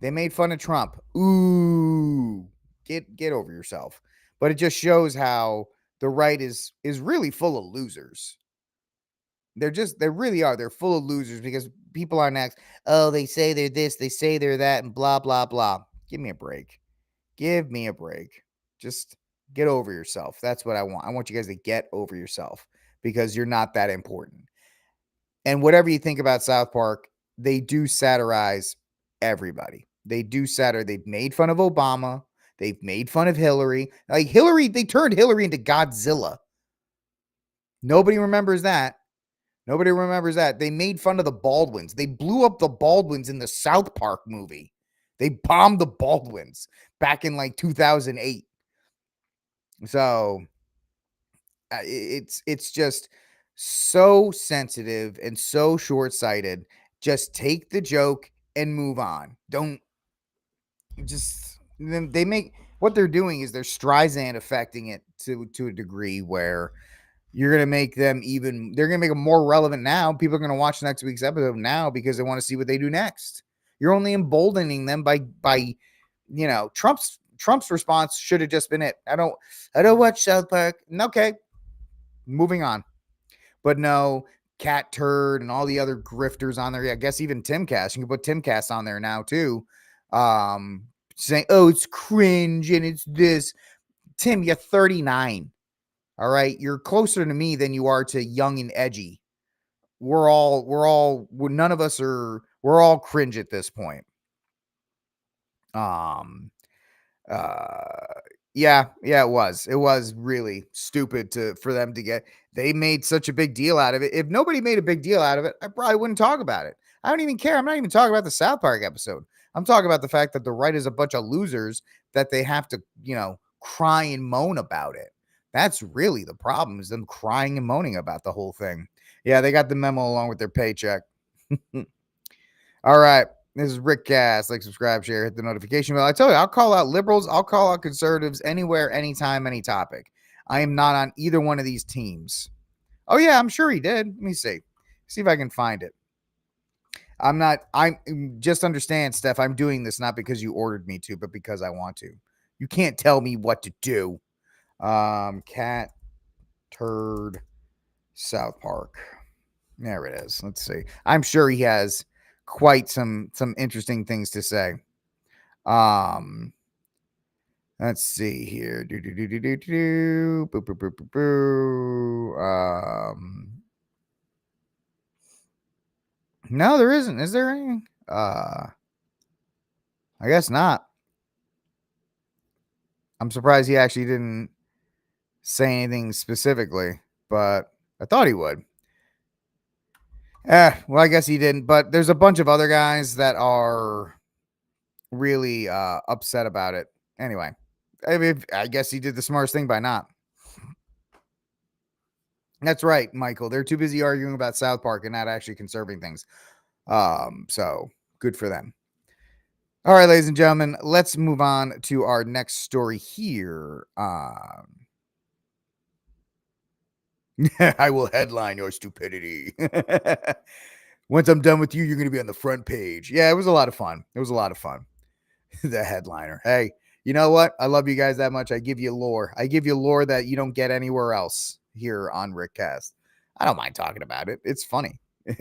They made fun of Trump. Ooh, get over yourself. But it just shows how the right is really full of losers. They really are. They're full of losers because people are next. Oh, they say they're this, they say they're that, and blah, blah, blah. Give me a break. Give me a break. Just get over yourself. That's what I want. I want you guys to get over yourself because you're not that important. And whatever you think about South Park, they do satirize everybody. They do satire. They've made fun of Obama. They've made fun of Hillary. Like Hillary, they turned Hillary into Godzilla. Nobody remembers that. Nobody remembers that. They made fun of the Baldwins. They blew up the Baldwins in the South Park movie. They bombed the Baldwins back in like 2008. So it's just so sensitive and so short-sighted. Just take the joke and move on. Don't just they make what they're doing is they're Streisand affecting it to a degree where you're gonna make them even. They're gonna make them more relevant now. People are gonna watch next week's episode now because they want to see what they do next. You're only emboldening them by Trump's response should have just been it. I don't watch South Park. Okay, moving on. But no, Cat Turd and all the other grifters on there. I guess even Timcast. You can put Timcast on there now too. Saying, oh, it's cringe and it's this. Tim, you're 39. All right. You're closer to me than you are to young and edgy. We're none of us are, we're all cringe at this point. Yeah, it was really stupid for them to get. They made such a big deal out of it. If nobody made a big deal out of it, I probably wouldn't talk about it. I don't even care. I'm not even talking about the South Park episode. I'm talking about the fact that the writer's a bunch of losers that they have to, cry and moan about it. That's really the problem, is them crying and moaning about the whole thing. Yeah, they got the memo along with their paycheck. All right. This is RickCast. Like, subscribe, share, hit the notification bell. I tell you, I'll call out liberals. I'll call out conservatives anywhere, anytime, any topic. I am not on either one of these teams. Oh, yeah, I'm sure he did. Let me see. See if I can find it. I'm just understand, Steph, I'm doing this not because you ordered me to, but because I want to. You can't tell me what to do. Cat Turd South Park. There it is. Let's see. I'm sure he has quite some interesting things to say. Let's see here. No, there isn't. Is there any? I guess not. I'm surprised he actually didn't say anything specifically, but I thought he would. Well, I guess he didn't, but there's a bunch of other guys that are really upset about it. Anyway, I guess he did the smartest thing by not. That's right, Michael. They're too busy arguing about South Park and not actually conserving things. So good for them. All right, ladies and gentlemen, let's move on to our next story here. I will headline your stupidity. Once I'm done with you, you're going to be on the front page. Yeah, it was a lot of fun. The headliner. Hey, you know what? I love you guys that much. I give you lore. I give you lore that you don't get anywhere else here on RickCast. I don't mind talking about it. It's funny.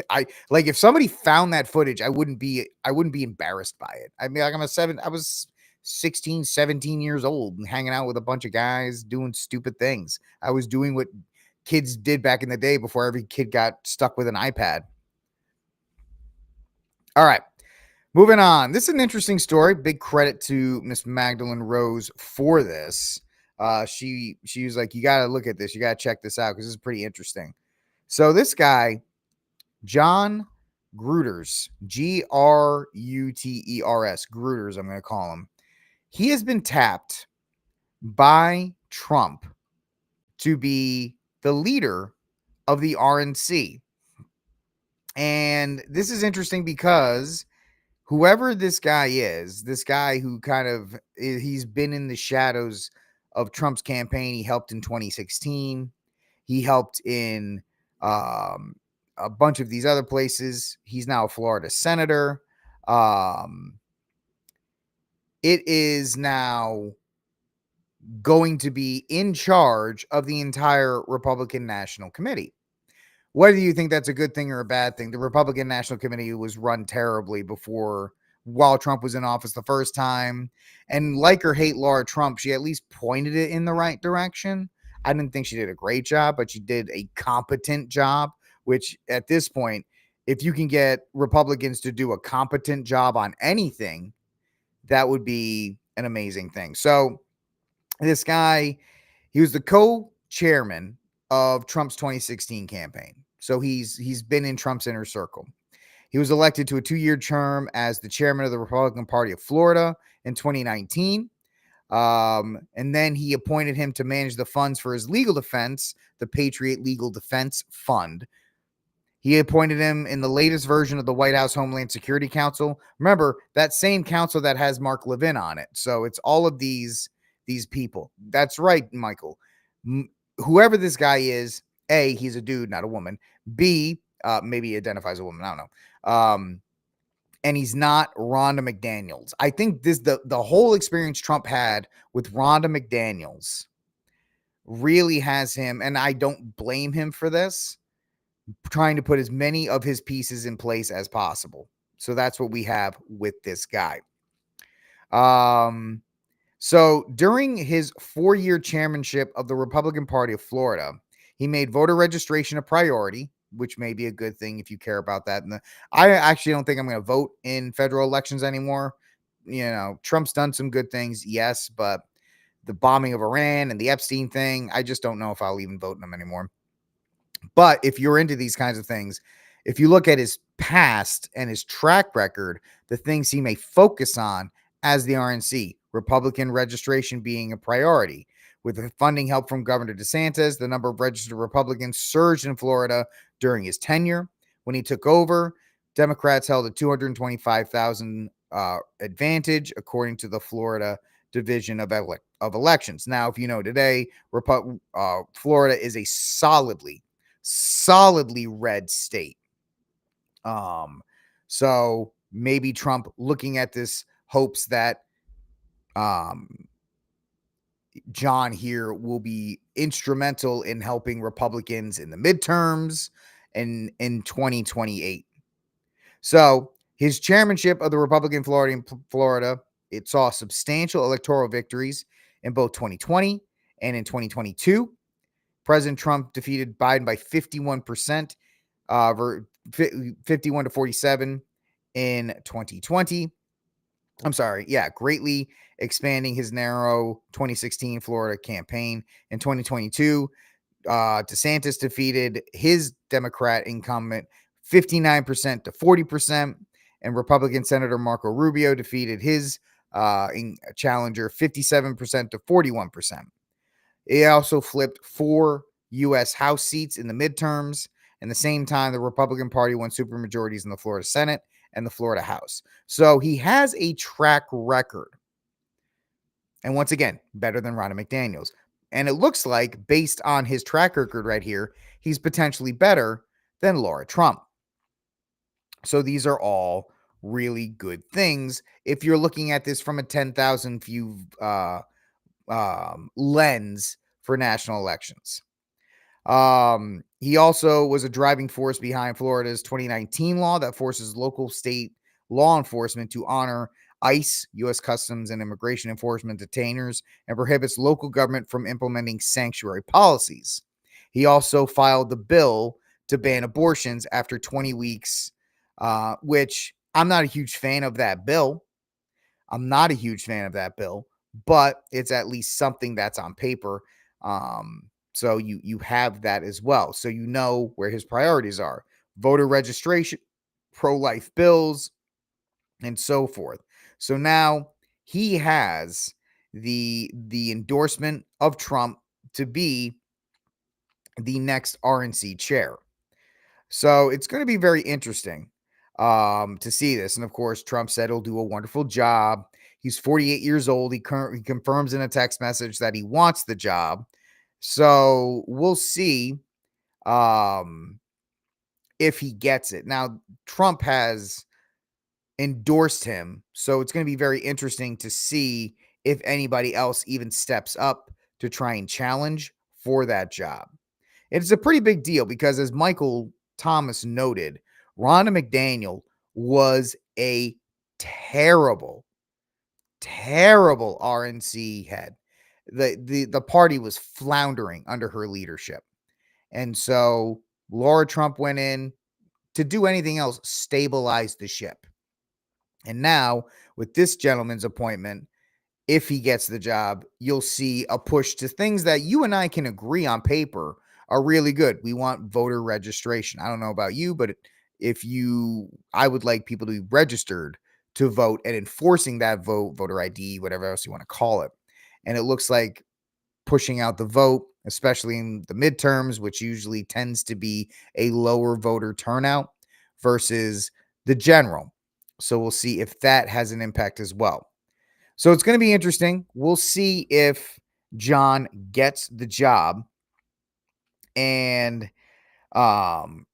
I like if somebody found that footage, I wouldn't be embarrassed by it. I mean, like I was 16, 17 years old and hanging out with a bunch of guys doing stupid things. I was doing what kids did back in the day before every kid got stuck with an iPad. All right. Moving on. This is an interesting story. Big credit to Miss Magdalene Rose for this. She was like, you got to look at this. You got to check this out because this is pretty interesting. So this guy, John Gruters, Gruters, Gruters, I'm going to call him. He has been tapped by Trump to be the leader of the RNC. And this is interesting because whoever this guy is, this guy who he's been in the shadows of Trump's campaign. He helped in 2016. He helped in a bunch of these other places. He's now a Florida senator. It is now going to be in charge of the entire Republican National Committee. Whether you think that's a good thing or a bad thing, the Republican National Committee was run terribly while Trump was in office the first time. And like or hate Laura Trump, she at least pointed it in the right direction. I didn't think she did a great job, but she did a competent job, which at this point, if you can get Republicans to do a competent job on anything, that would be an amazing thing. So this guy, he was the co-chairman of Trump's 2016 campaign. So he's been in Trump's inner circle. He was elected to a 2-year term as the chairman of the Republican Party of Florida in 2019. And then he appointed him to manage the funds for his legal defense, the Patriot Legal Defense Fund. He appointed him in the latest version of the White House Homeland Security Council. Remember, that same council that has Mark Levin on it. So it's all of these people. That's right, Michael. Whoever this guy is, A, he's a dude, not a woman. B, maybe he identifies a woman. I don't know. And he's not Rhonda McDaniels. I think the whole experience Trump had with Rhonda McDaniels really has him, and I don't blame him for this, trying to put as many of his pieces in place as possible. So that's what we have with this guy. So during his 4-year chairmanship of the Republican Party of Florida, he made voter registration a priority, which may be a good thing if you care about that. And I actually don't think I'm going to vote in federal elections anymore. You know, Trump's done some good things, yes, but the bombing of Iran and the Epstein thing, I just don't know if I'll even vote in them anymore. But if you're into these kinds of things, if you look at his past and his track record, the things he may focus on as the RNC, Republican registration being a priority. With the funding help from Governor DeSantis, the number of registered Republicans surged in Florida during his tenure. When he took over, Democrats held a 225,000 advantage, according to the Florida Division of Elections. Now, if you know today, Florida is a solidly red state. So maybe Trump, looking at this, hopes that John here will be instrumental in helping Republicans in the midterms and in 2028. So his chairmanship of the Republican Florida, it saw substantial electoral victories in both 2020 and in 2022. President Trump defeated Biden by 51%, 51 to 47 in 2020. I'm sorry. Yeah, greatly expanding his narrow 2016 Florida campaign. In 2022, DeSantis defeated his Democrat incumbent 59% to 40%, and Republican Senator Marco Rubio defeated his challenger 57% to 41%. He also flipped 4 U.S. House seats in the midterms. At the same time, the Republican Party won supermajorities in the Florida Senate and the Florida House. So he has a track record. And once again, better than Rhonda McDaniels. And it looks like, based on his track record right here, he's potentially better than Laura Trump. So these are all really good things if you're looking at this from a 10,000 view lens for national elections. He also was a driving force behind Florida's 2019 law that forces local state law enforcement to honor ICE, U.S. Customs and Immigration Enforcement detainers, and prohibits local government from implementing sanctuary policies. He also filed the bill to ban abortions after 20 weeks, which I'm not a huge fan of that bill. But it's at least something that's on paper. So you have that as well. So you know where his priorities are: voter registration, pro-life bills, and so forth. So now he has the endorsement of Trump to be the next RNC chair. So it's going to be very interesting to see this. And of course, Trump said he'll do a wonderful job. He's 48 years old. He confirms in a text message that he wants the job. So we'll see if he gets it. Now, Trump has endorsed him, so it's going to be very interesting to see if anybody else even steps up to try and challenge for that job. It's a pretty big deal because, as Michael Thomas noted, Rhonda McDaniel was a terrible RNC head. The party was floundering under her leadership. And so Laura Trump went in to do anything else, stabilize the ship. And now with this gentleman's appointment, if he gets the job, you'll see a push to things that you and I can agree on paper are really good. We want voter registration. I don't know about you, but I would like people to be registered to vote and enforcing that voter ID, whatever else you want to call it. And it looks like pushing out the vote, especially in the midterms, which usually tends to be a lower voter turnout versus the general. So we'll see if that has an impact as well. So it's going to be interesting. We'll see if John gets the job and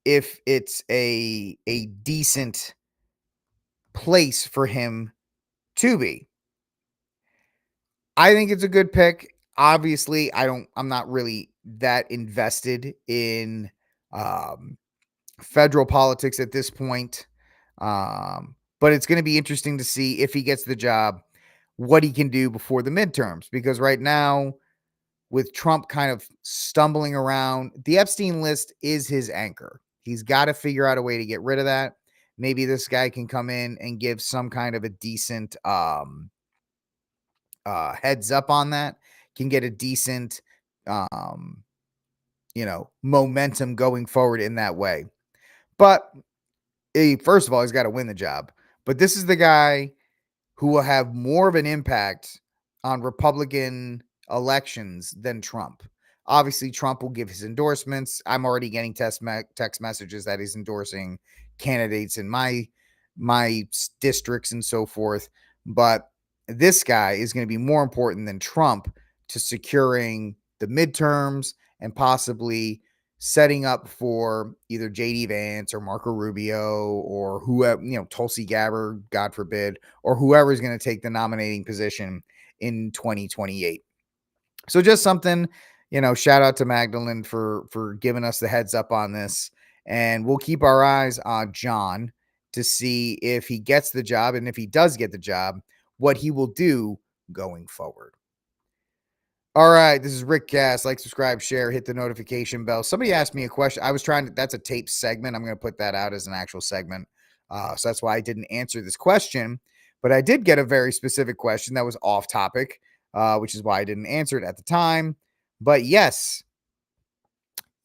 if it's a decent place for him to be. I think it's a good pick. Obviously, I'm not really that invested in um, federal politics at this point. But it's going to be interesting to see if he gets the job, what he can do before the midterms. Because right now, with Trump kind of stumbling around, the Epstein list is his anchor. He's got to figure out a way to get rid of that. Maybe this guy can come in and give some kind of a decent heads up on that, can get a decent, um, momentum going forward in that way. But first of all, he's got to win the job. But this is the guy who will have more of an impact on Republican elections than Trump. Obviously, Trump will give his endorsements. I'm already getting text messages that he's endorsing candidates in my districts and so forth. But this guy is going to be more important than Trump to securing the midterms and possibly setting up for either JD Vance or Marco Rubio or whoever, Tulsi Gabbard, God forbid, or whoever is going to take the nominating position in 2028. So just something, shout out to Magdalene for giving us the heads up on this. And we'll keep our eyes on John to see if he gets the job. And if he does get the job, what he will do going forward. All right, this is RickCast. Like, subscribe, share, hit the notification bell. Somebody asked me a question. That's a tape segment. I'm going to put that out as an actual segment. So that's why I didn't answer this question. But I did get a very specific question that was off topic, which is why I didn't answer it at the time. But yes,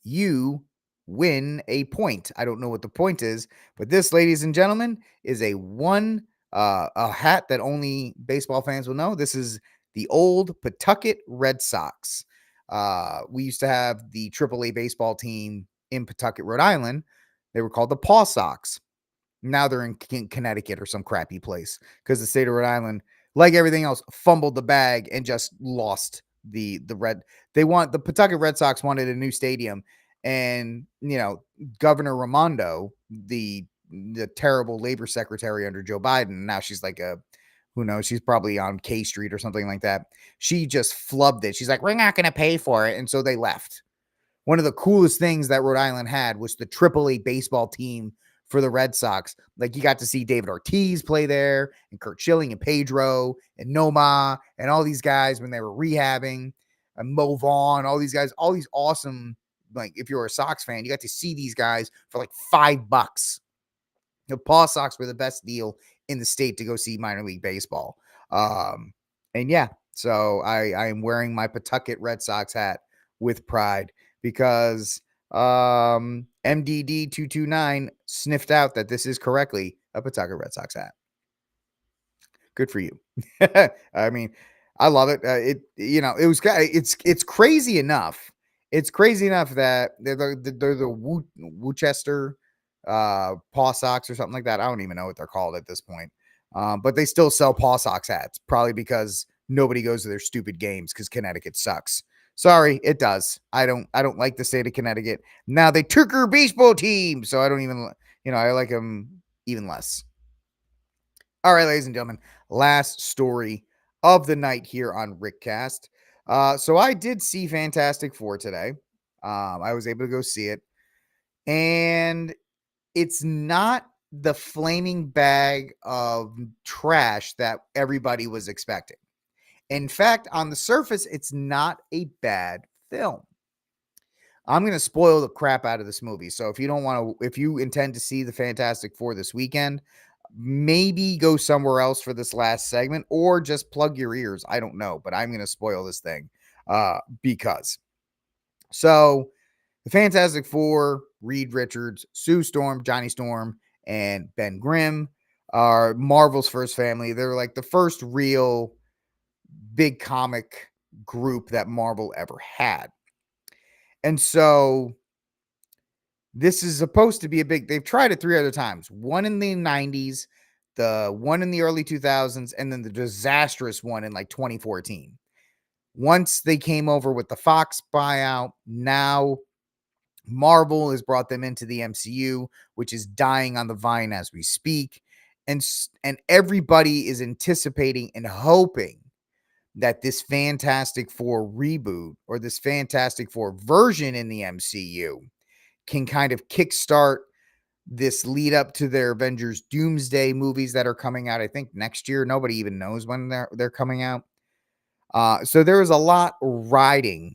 you win a point. I don't know what the point is, but this, ladies and gentlemen, is a hat that only baseball fans will know. This is the old Pawtucket Red Sox. We used to have the AAA baseball team in Pawtucket, Rhode Island. They were called the Paw Sox. Now they're in Connecticut or some crappy place because the state of Rhode Island, like everything else, fumbled the bag and just lost the red. The Pawtucket Red Sox wanted a new stadium, and Governor Raimondo, the terrible labor secretary under Joe Biden, now she's like who knows, she's probably on K Street or something like that. She just flubbed it. She's like, we're not going to pay for it. And so they left. One of the coolest things that Rhode Island had was the AAA baseball team for the Red Sox. Like, you got to see David Ortiz play there, and Kurt Schilling and Pedro and Noma and all these guys when they were rehabbing, and Mo Vaughn, all these guys, all these awesome, like, if you're a Sox fan, you got to see these guys for like $5. The Paw Sox were the best deal in the state to go see minor league baseball. And yeah, so I am wearing my Pawtucket Red Sox hat with pride because MDD 229 sniffed out that this is correctly a Pawtucket Red Sox hat. Good for you. I mean, I love it. It's crazy enough. It's crazy enough that they're the Worcester Paw Sox or something like that. I don't even know what they're called at this point. But they still sell Paw Sox hats, probably because nobody goes to their stupid games because Connecticut sucks. Sorry, it does. I don't like the state of Connecticut. Now they took her baseball team, so I don't even, I like them even less. All right, ladies and gentlemen, last story of the night here on RickCast. So I did see Fantastic Four today. I was able to go see it, and it's not the flaming bag of trash that everybody was expecting. In fact, on the surface, it's not a bad film. I'm going to spoil the crap out of this movie. So if you intend to see the Fantastic Four this weekend, maybe go somewhere else for this last segment or just plug your ears. I don't know, but I'm going to spoil this thing because. So The Fantastic Four, Reed Richards, Sue Storm, Johnny Storm, and Ben Grimm are Marvel's first family. They're like the first real big comic group that Marvel ever had. And so this is supposed to be they've tried it 3 other times. One in the 90s, the one in the early 2000s, and then the disastrous one in like 2014. Once they came over with the Fox buyout, now Marvel has brought them into the MCU, which is dying on the vine as we speak. And everybody is anticipating and hoping that this Fantastic Four reboot or this Fantastic Four version in the MCU can kind of kickstart this lead up to their Avengers Doomsday movies that are coming out, I think, next year. Nobody even knows when they're coming out. So there is a lot riding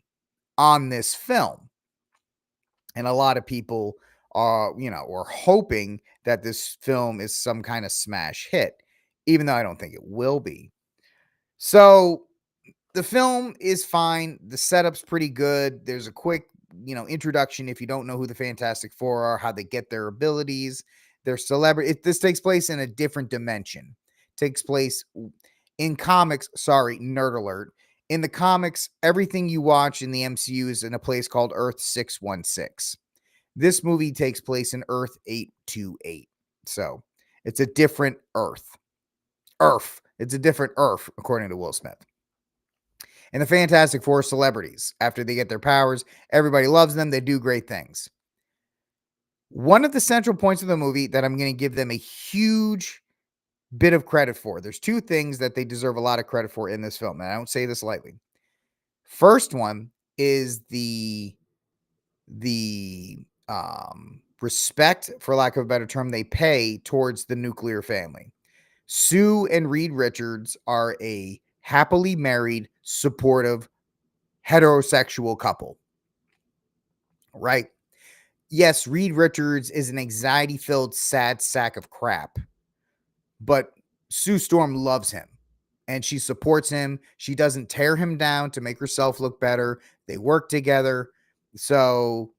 on this film. And a lot of people are hoping that this film is some kind of smash hit, even though I don't think it will be. So the film is fine. The setup's pretty good. There's a quick, introduction if you don't know who the Fantastic Four are, how they get their abilities, their celebrity. This takes place in a different dimension. Takes place in comics. Sorry, nerd alert. In the comics, everything you watch in the MCU is in a place called Earth 616. This movie takes place in Earth 828. So it's a different Earth. It's a different Earth, according to Will Smith. And the Fantastic Four celebrities. After they get their powers, everybody loves them. They do great things. One of the central points of the movie that I'm going to give them a huge bit of credit for. There's two things that they deserve a lot of credit for in this film, and I don't say this lightly. First one is the respect, for lack of a better term, they pay towards the nuclear family. Sue and Reed Richards are a happily married, supportive, heterosexual couple. Right? Yes, Reed Richards is an anxiety-filled, sad sack of crap, but Sue Storm loves him, and she supports him. She doesn't tear him down to make herself look better. They work together. So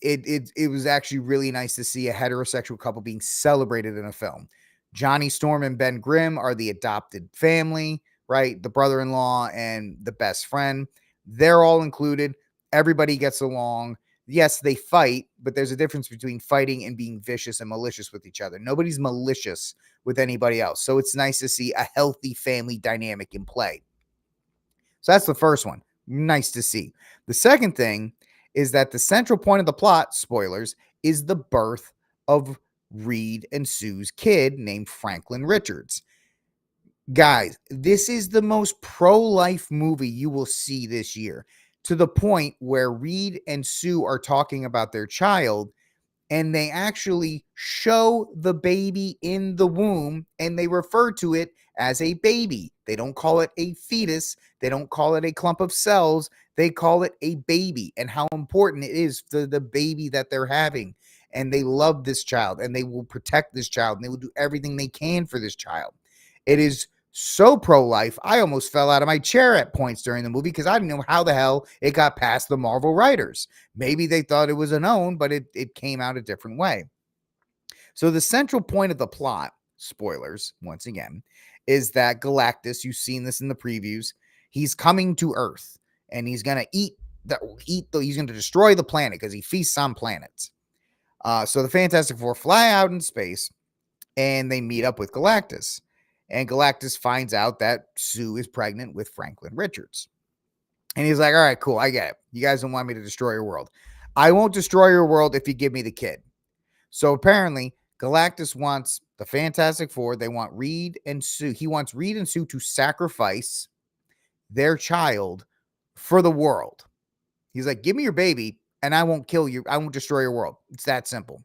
it was actually really nice to see a heterosexual couple being celebrated in a film. Johnny Storm and Ben Grimm are the adopted family, right? The brother-in-law and the best friend. They're all included. Everybody gets along. Yes, they fight, but there's a difference between fighting and being vicious and malicious with each other. Nobody's malicious with anybody else. So it's nice to see a healthy family dynamic in play. So that's the first one. Nice to see. The second thing is that the central point of the plot, spoilers, is the birth of Reed and Sue's kid named Franklin Richards. Guys, this is the most pro-life movie you will see this year, to the point where Reed and Sue are talking about their child, and they actually show the baby in the womb, and they refer to it as a baby. They don't call it a fetus. They don't call it a clump of cells. They call it a baby, and how important it is for the baby that they're having. And they love this child, and they will protect this child, and they will do everything they can for this child. It is so pro-life, I almost fell out of my chair at points during the movie because I didn't know how the hell it got past the Marvel writers. Maybe they thought it was a known, but it came out a different way. So the central point of the plot, spoilers, once again, is that Galactus, you've seen this in the previews, he's coming to Earth, and he's going to he's going to destroy the planet because he feasts on planets. So the Fantastic Four fly out in space, and they meet up with Galactus. And Galactus finds out that Sue is pregnant with Franklin Richards. And he's like, all right, cool, I get it. You guys don't want me to destroy your world. I won't destroy your world if you give me the kid. So apparently, Galactus wants the Fantastic Four. They want Reed and Sue. He wants Reed and Sue to sacrifice their child for the world. He's like, give me your baby, and I won't kill you. I won't destroy your world. It's that simple.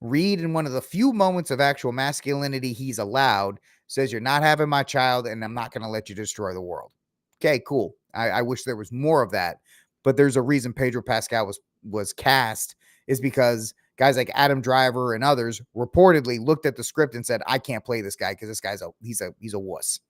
Reed, in one of the few moments of actual masculinity he's allowed, says, you're not having my child, and I'm not going to let you destroy the world. Okay, cool. I wish there was more of that, but there's a reason Pedro Pascal was cast, is because guys like Adam Driver and others reportedly looked at the script and said, I can't play this guy because this guy's he's a wuss.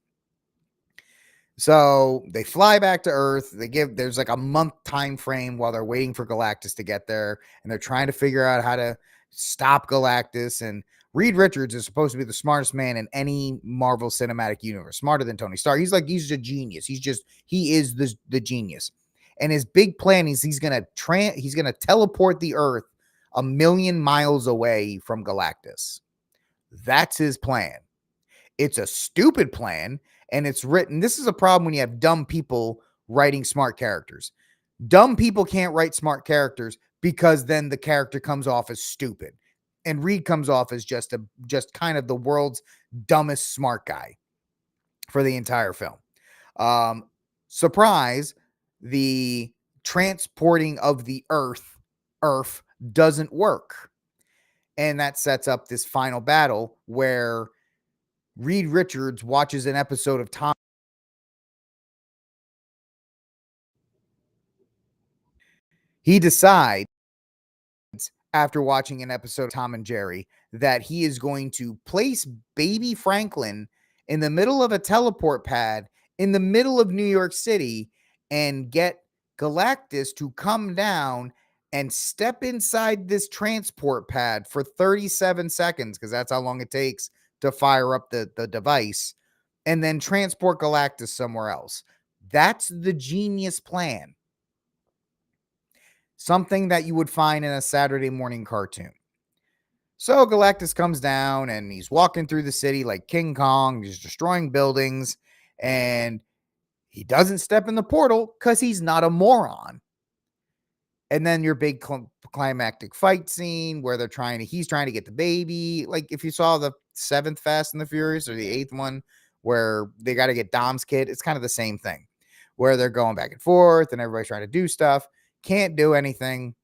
So they fly back to Earth. There's like a month time frame while they're waiting for Galactus to get there, and they're trying to figure out how to stop Galactus. And Reed Richards is supposed to be the smartest man in any Marvel Cinematic Universe, smarter than Tony Stark. He's a genius. He is the genius. And his big plan is he's gonna teleport the Earth 1,000,000 miles away from Galactus. That's his plan. It's a stupid plan, and it's written. This is a problem when you have dumb people writing smart characters. Dumb people can't write smart characters because then the character comes off as stupid. And Reed comes off as just kind of the world's dumbest smart guy for the entire film. Surprise, the transporting of the Earth doesn't work. And that sets up this final battle where Reed Richards watches an episode of Tom. He decides after watching an episode of Tom and Jerry that he is going to place baby Franklin in the middle of a teleport pad in the middle of New York City and get Galactus to come down and step inside this transport pad for 37 seconds, because that's how long it takes to fire up the device, and then transport Galactus somewhere else. That's the genius plan. Something that you would find in a Saturday morning cartoon. So Galactus comes down and he's walking through the city like King Kong. He's destroying buildings, and he doesn't step in the portal because he's not a moron. And then your big climactic fight scene where he's trying to get the baby. Like if you saw the 7th Fast and the Furious or the 8th one where they got to get Dom's kid, it's kind of the same thing where they're going back and forth and everybody's trying to do stuff. Can't do anything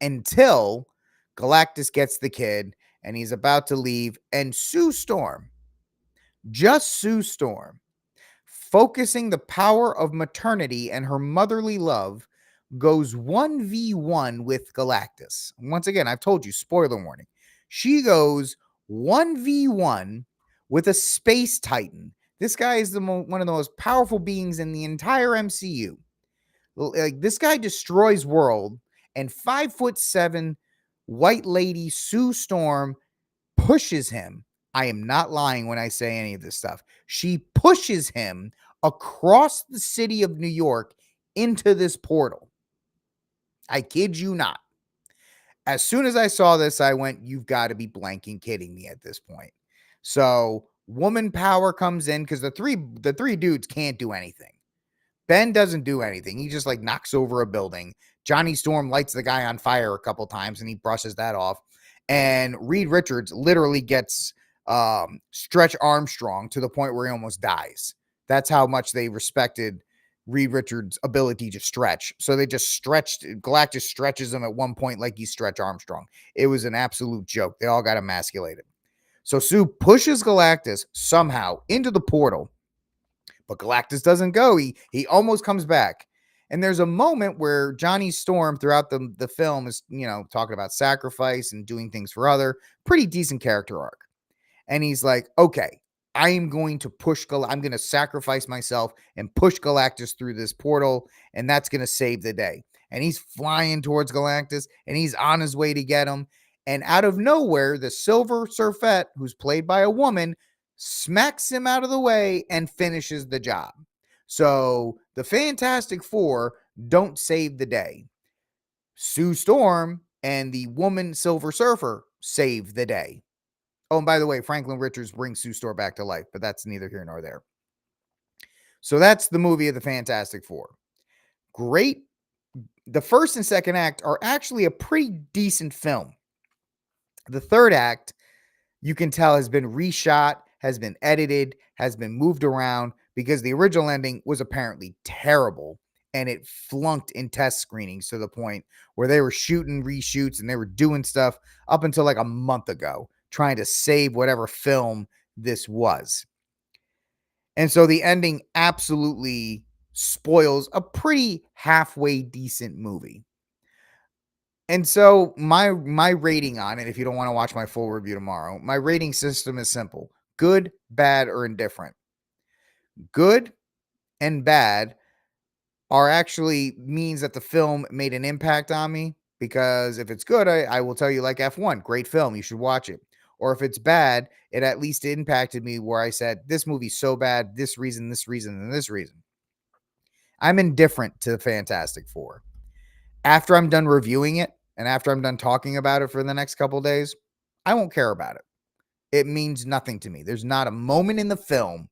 until Galactus gets the kid and he's about to leave. And Sue Storm, focusing the power of maternity and her motherly love, goes 1v1 with Galactus. Once again, I've told you, spoiler warning. She goes 1v1 with a space titan. This guy is one of the most powerful beings in the entire MCU. Like, this guy destroys world, and 5'7" white lady Sue Storm pushes him. I am not lying when I say any of this stuff. She pushes him across the city of New York into this portal. I kid you not. As soon as I saw this, I went, you've got to be blanking kidding me at this point. So woman power comes in because the three dudes can't do anything. Ben doesn't do anything. He just like knocks over a building. Johnny Storm lights the guy on fire a couple times and he brushes that off. And Reed Richards literally gets Stretch Armstrong to the point where he almost dies. That's how much they respected Reed Richards' ability to stretch. So they just Galactus stretches him at one point like he's Stretch Armstrong. It was an absolute joke. They all got emasculated. So Sue pushes Galactus somehow into the portal, but Galactus doesn't go. He almost comes back. And there's a moment where Johnny Storm throughout the film is, talking about sacrifice and doing things for other. Pretty decent character arc. And he's like, okay, I'm going to sacrifice myself and push Galactus through this portal, and that's going to save the day. And he's flying towards Galactus, and he's on his way to get him. And out of nowhere, the Silver Surfette, who's played by a woman, smacks him out of the way and finishes the job. So the Fantastic Four don't save the day. Sue Storm and the woman Silver Surfer save the day. Oh, and by the way, Franklin Richards brings Sue Storm back to life, but that's neither here nor there. So that's the movie of the Fantastic Four. Great. The first and second act are actually a pretty decent film. The third act, you can tell, has been reshot, has been edited, has been moved around because the original ending was apparently terrible and it flunked in test screenings to the point where they were shooting reshoots and they were doing stuff up until like a month ago, trying to save whatever film this was. And so the ending absolutely spoils a pretty halfway decent movie. And so my rating on it, if you don't want to watch my full review tomorrow, my rating system is simple: good, bad, or indifferent. Good and bad are actually means that the film made an impact on me. Because if it's good, I will tell you, like F1, great film, you should watch it. Or if it's bad, it at least impacted me where I said, this movie's so bad, this reason, this reason, and this reason. I'm indifferent to the Fantastic Four. After I'm done reviewing it and after I'm done talking about it for the next couple days, I won't care about it. It means nothing to me. There's not a moment in the film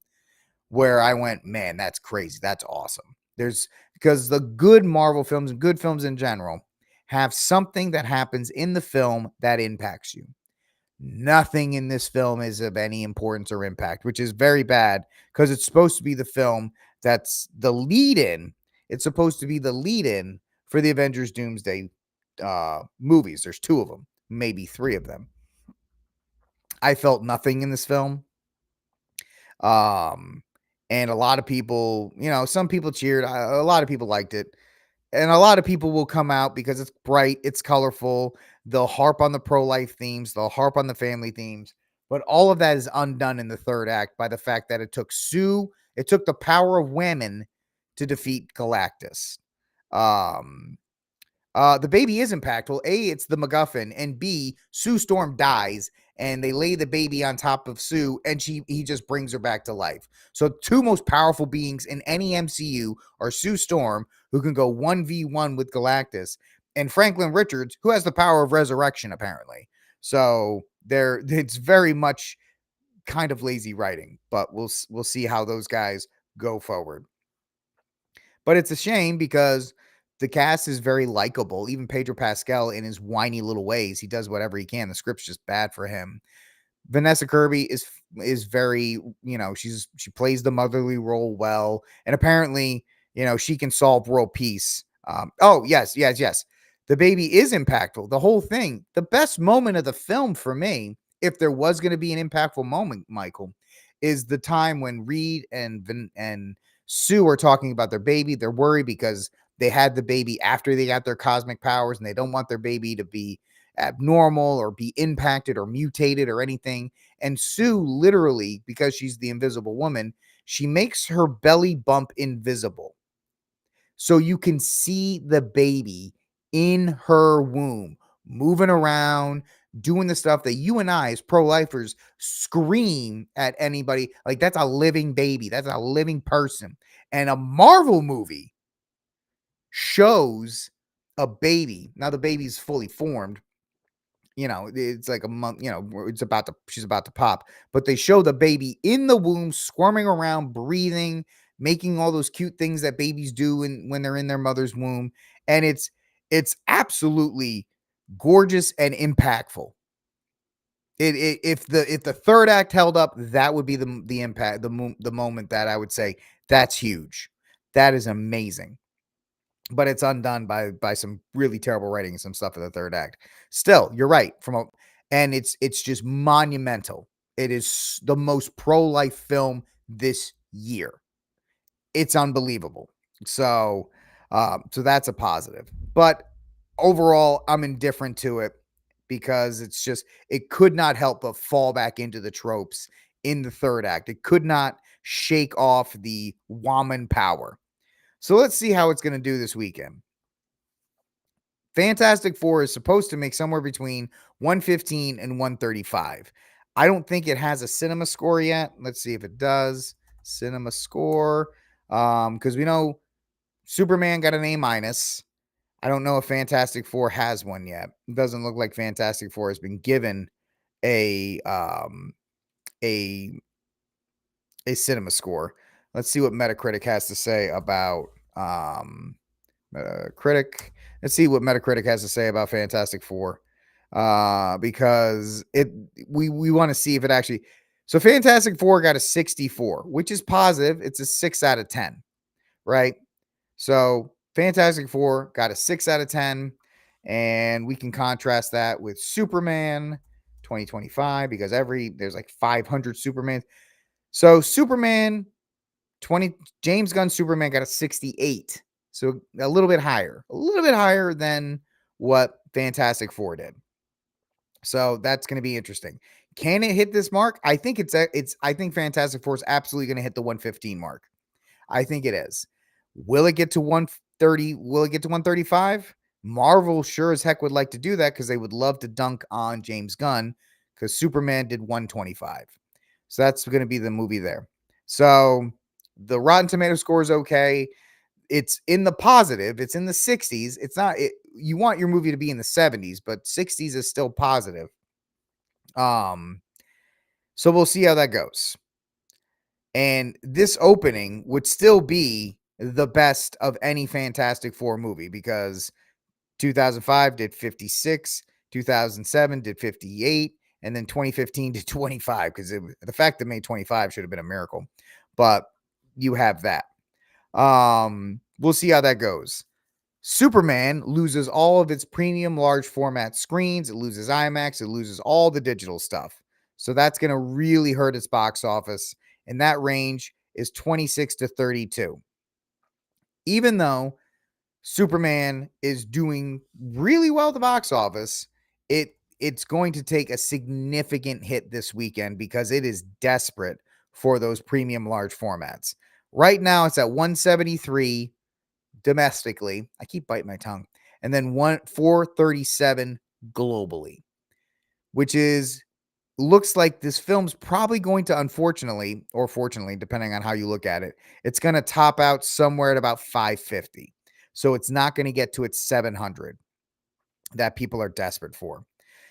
where I went, man, that's crazy. That's awesome. There's because the good Marvel films and good films in general have something that happens in the film that impacts you. Nothing in this film is of any importance or impact, which is very bad because it's supposed to be the film that's the lead in. It's supposed to be the lead in for the Avengers Doomsday movies. There's 2 of them, maybe 3 of them. I felt nothing in this film. And a lot of people, some people cheered. A lot of people liked it. And a lot of people will come out because it's bright, it's colorful. They'll harp on the pro-life themes, they'll harp on the family themes. But all of that is undone in the third act by the fact that it took the power of women to defeat Galactus. Um, the baby is impactful. A, it's the MacGuffin, and B, Sue Storm dies, and they lay the baby on top of Sue, and he just brings her back to life. So 2 most powerful beings in any MCU are Sue Storm, who can go 1v1 with Galactus, and Franklin Richards, who has the power of resurrection, apparently. So it's very much kind of lazy writing, but we'll see how those guys go forward. But it's a shame because the cast is very likable. Even Pedro Pascal, in his whiny little ways, he does whatever he can. The script's just bad for him. Vanessa Kirby is very, she plays the motherly role well, and apparently, she can solve world peace. Oh yes. The baby is impactful. The whole thing, the best moment of the film for me, if there was going to be an impactful moment, Michael, is the time when Reed and Sue are talking about their baby. They're worried because they had the baby after they got their cosmic powers, and they don't want their baby to be abnormal or be impacted or mutated or anything. And Sue, literally, because she's the invisible woman, she makes her belly bump invisible. So you can see the baby in her womb, moving around, doing the stuff that you and I, as pro-lifers, scream at anybody. Like, that's a living baby. That's a living person. And a Marvel movie shows a baby. Now, the baby's fully formed. It's like a month, she's about to pop, but they show the baby in the womb, squirming around, breathing, making all those cute things that babies do when they're in their mother's womb. And it's absolutely gorgeous and impactful. If the third act held up, that would be the impact, the moment that I would say that's huge. That is amazing. But it's undone by some really terrible writing and some stuff in the third act. Still, you're right. And it's just monumental. It is the most pro-life film this year. It's unbelievable. So that's a positive. But overall, I'm indifferent to it because it could not help but fall back into the tropes in the third act. It could not shake off the woman power. So let's see how it's going to do this weekend. Fantastic Four is supposed to make somewhere between 115 and 135. I don't think it has a cinema score yet. Let's see if it does. Cinema score. Because we know Superman got an A-. I don't know if Fantastic Four has one yet. It doesn't look like Fantastic Four has been given a cinema score. Let's see what Metacritic has to say about Metacritic. Let's see what Metacritic has to say about Fantastic Four. Because we want to see if it actually. So Fantastic Four got a 64, which is positive. It's a 6 out of 10, right? So Fantastic Four got a 6 out of 10, and we can contrast that with Superman 2025 because there's like 500 Supermans. So Superman James Gunn Superman got a 68. So a little bit higher than what Fantastic Four did. So that's going to be interesting. Can it hit this mark? I think I think Fantastic Four is absolutely going to hit the 115 mark. I think it is. Will it get to 130? Will it get to 135? Marvel sure as heck would like to do that because they would love to dunk on James Gunn because Superman did 125. So that's going to be the movie there. So the Rotten Tomato score is okay. It's in the positive. It's in the 60s. It's not. You want your movie to be in the 70s, but 60s is still positive. So we'll see how that goes. And this opening would still be the best of any Fantastic Four movie because 2005 did 56, 2007 did 58, and then 2015 did 25 because the fact that made 25 should have been a miracle. But you have that. We'll see how that goes. Superman loses all of its premium large format screens. It loses IMAX. It loses all the digital stuff. So that's going to really hurt its box office. And that range is 26 to 32. Even though Superman is doing really well at the box office, it's going to take a significant hit this weekend because it is desperate for those premium large formats. Right now, it's at 173 domestically. I keep biting my tongue. And then 437 globally, which looks like this film's probably going to, unfortunately, or fortunately, depending on how you look at it, it's going to top out somewhere at about 550. So it's not going to get to its 700 that people are desperate for.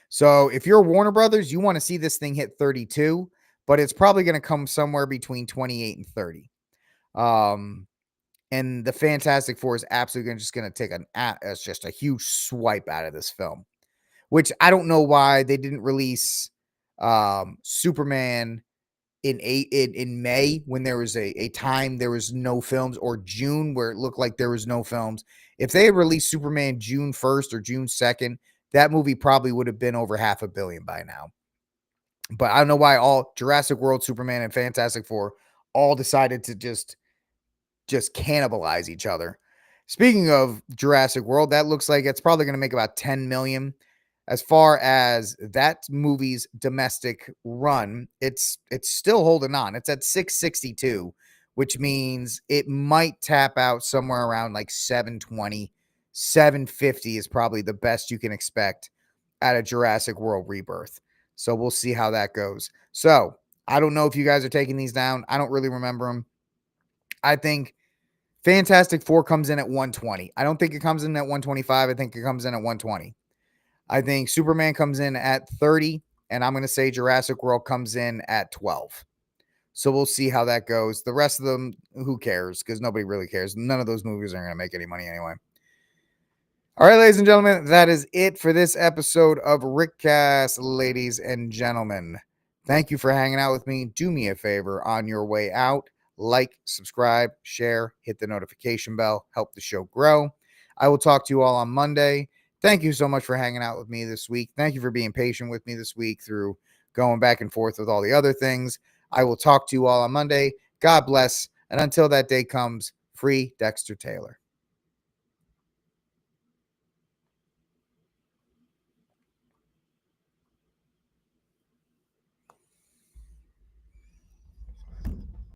So if you're Warner Brothers, you want to see this thing hit 32, but it's probably going to come somewhere between 28 and 30. And the Fantastic Four is absolutely just going to take just a huge swipe out of this film, which I don't know why they didn't release Superman in May when there was a time there was no films, or June where it looked like there was no films. If they had released Superman June 1st or June 2nd, that movie probably would have been over $500 million by now. But I don't know why all Jurassic World, Superman, and Fantastic Four all decided to just cannibalize each other. Speaking of Jurassic World, that looks like it's probably going to make about 10 million. As far as that movie's domestic run, it's still holding on. It's at 662, which means it might tap out somewhere around like 720, 750 is probably the best you can expect at a Jurassic World Rebirth. So we'll see how that goes. So I don't know if you guys are taking these down. I don't really remember them. I think Fantastic Four comes in at 120. I don't think it comes in at 125. I think it comes in at 120. I think Superman comes in at 30, and I'm going to say Jurassic World comes in at 12. So we'll see how that goes. The rest of them, who cares? Because nobody really cares. None of those movies are going to make any money anyway. All right, ladies and gentlemen, that is it for this episode of RickCast, ladies and gentlemen. Thank you for hanging out with me. Do me a favor on your way out. Like, subscribe, share, hit the notification bell, help the show grow. I will talk to you all on Monday. Thank you so much for hanging out with me this week. Thank you for being patient with me this week through going back and forth with all the other things. I will talk to you all on Monday. God bless. And until that day comes, free Dexter Taylor.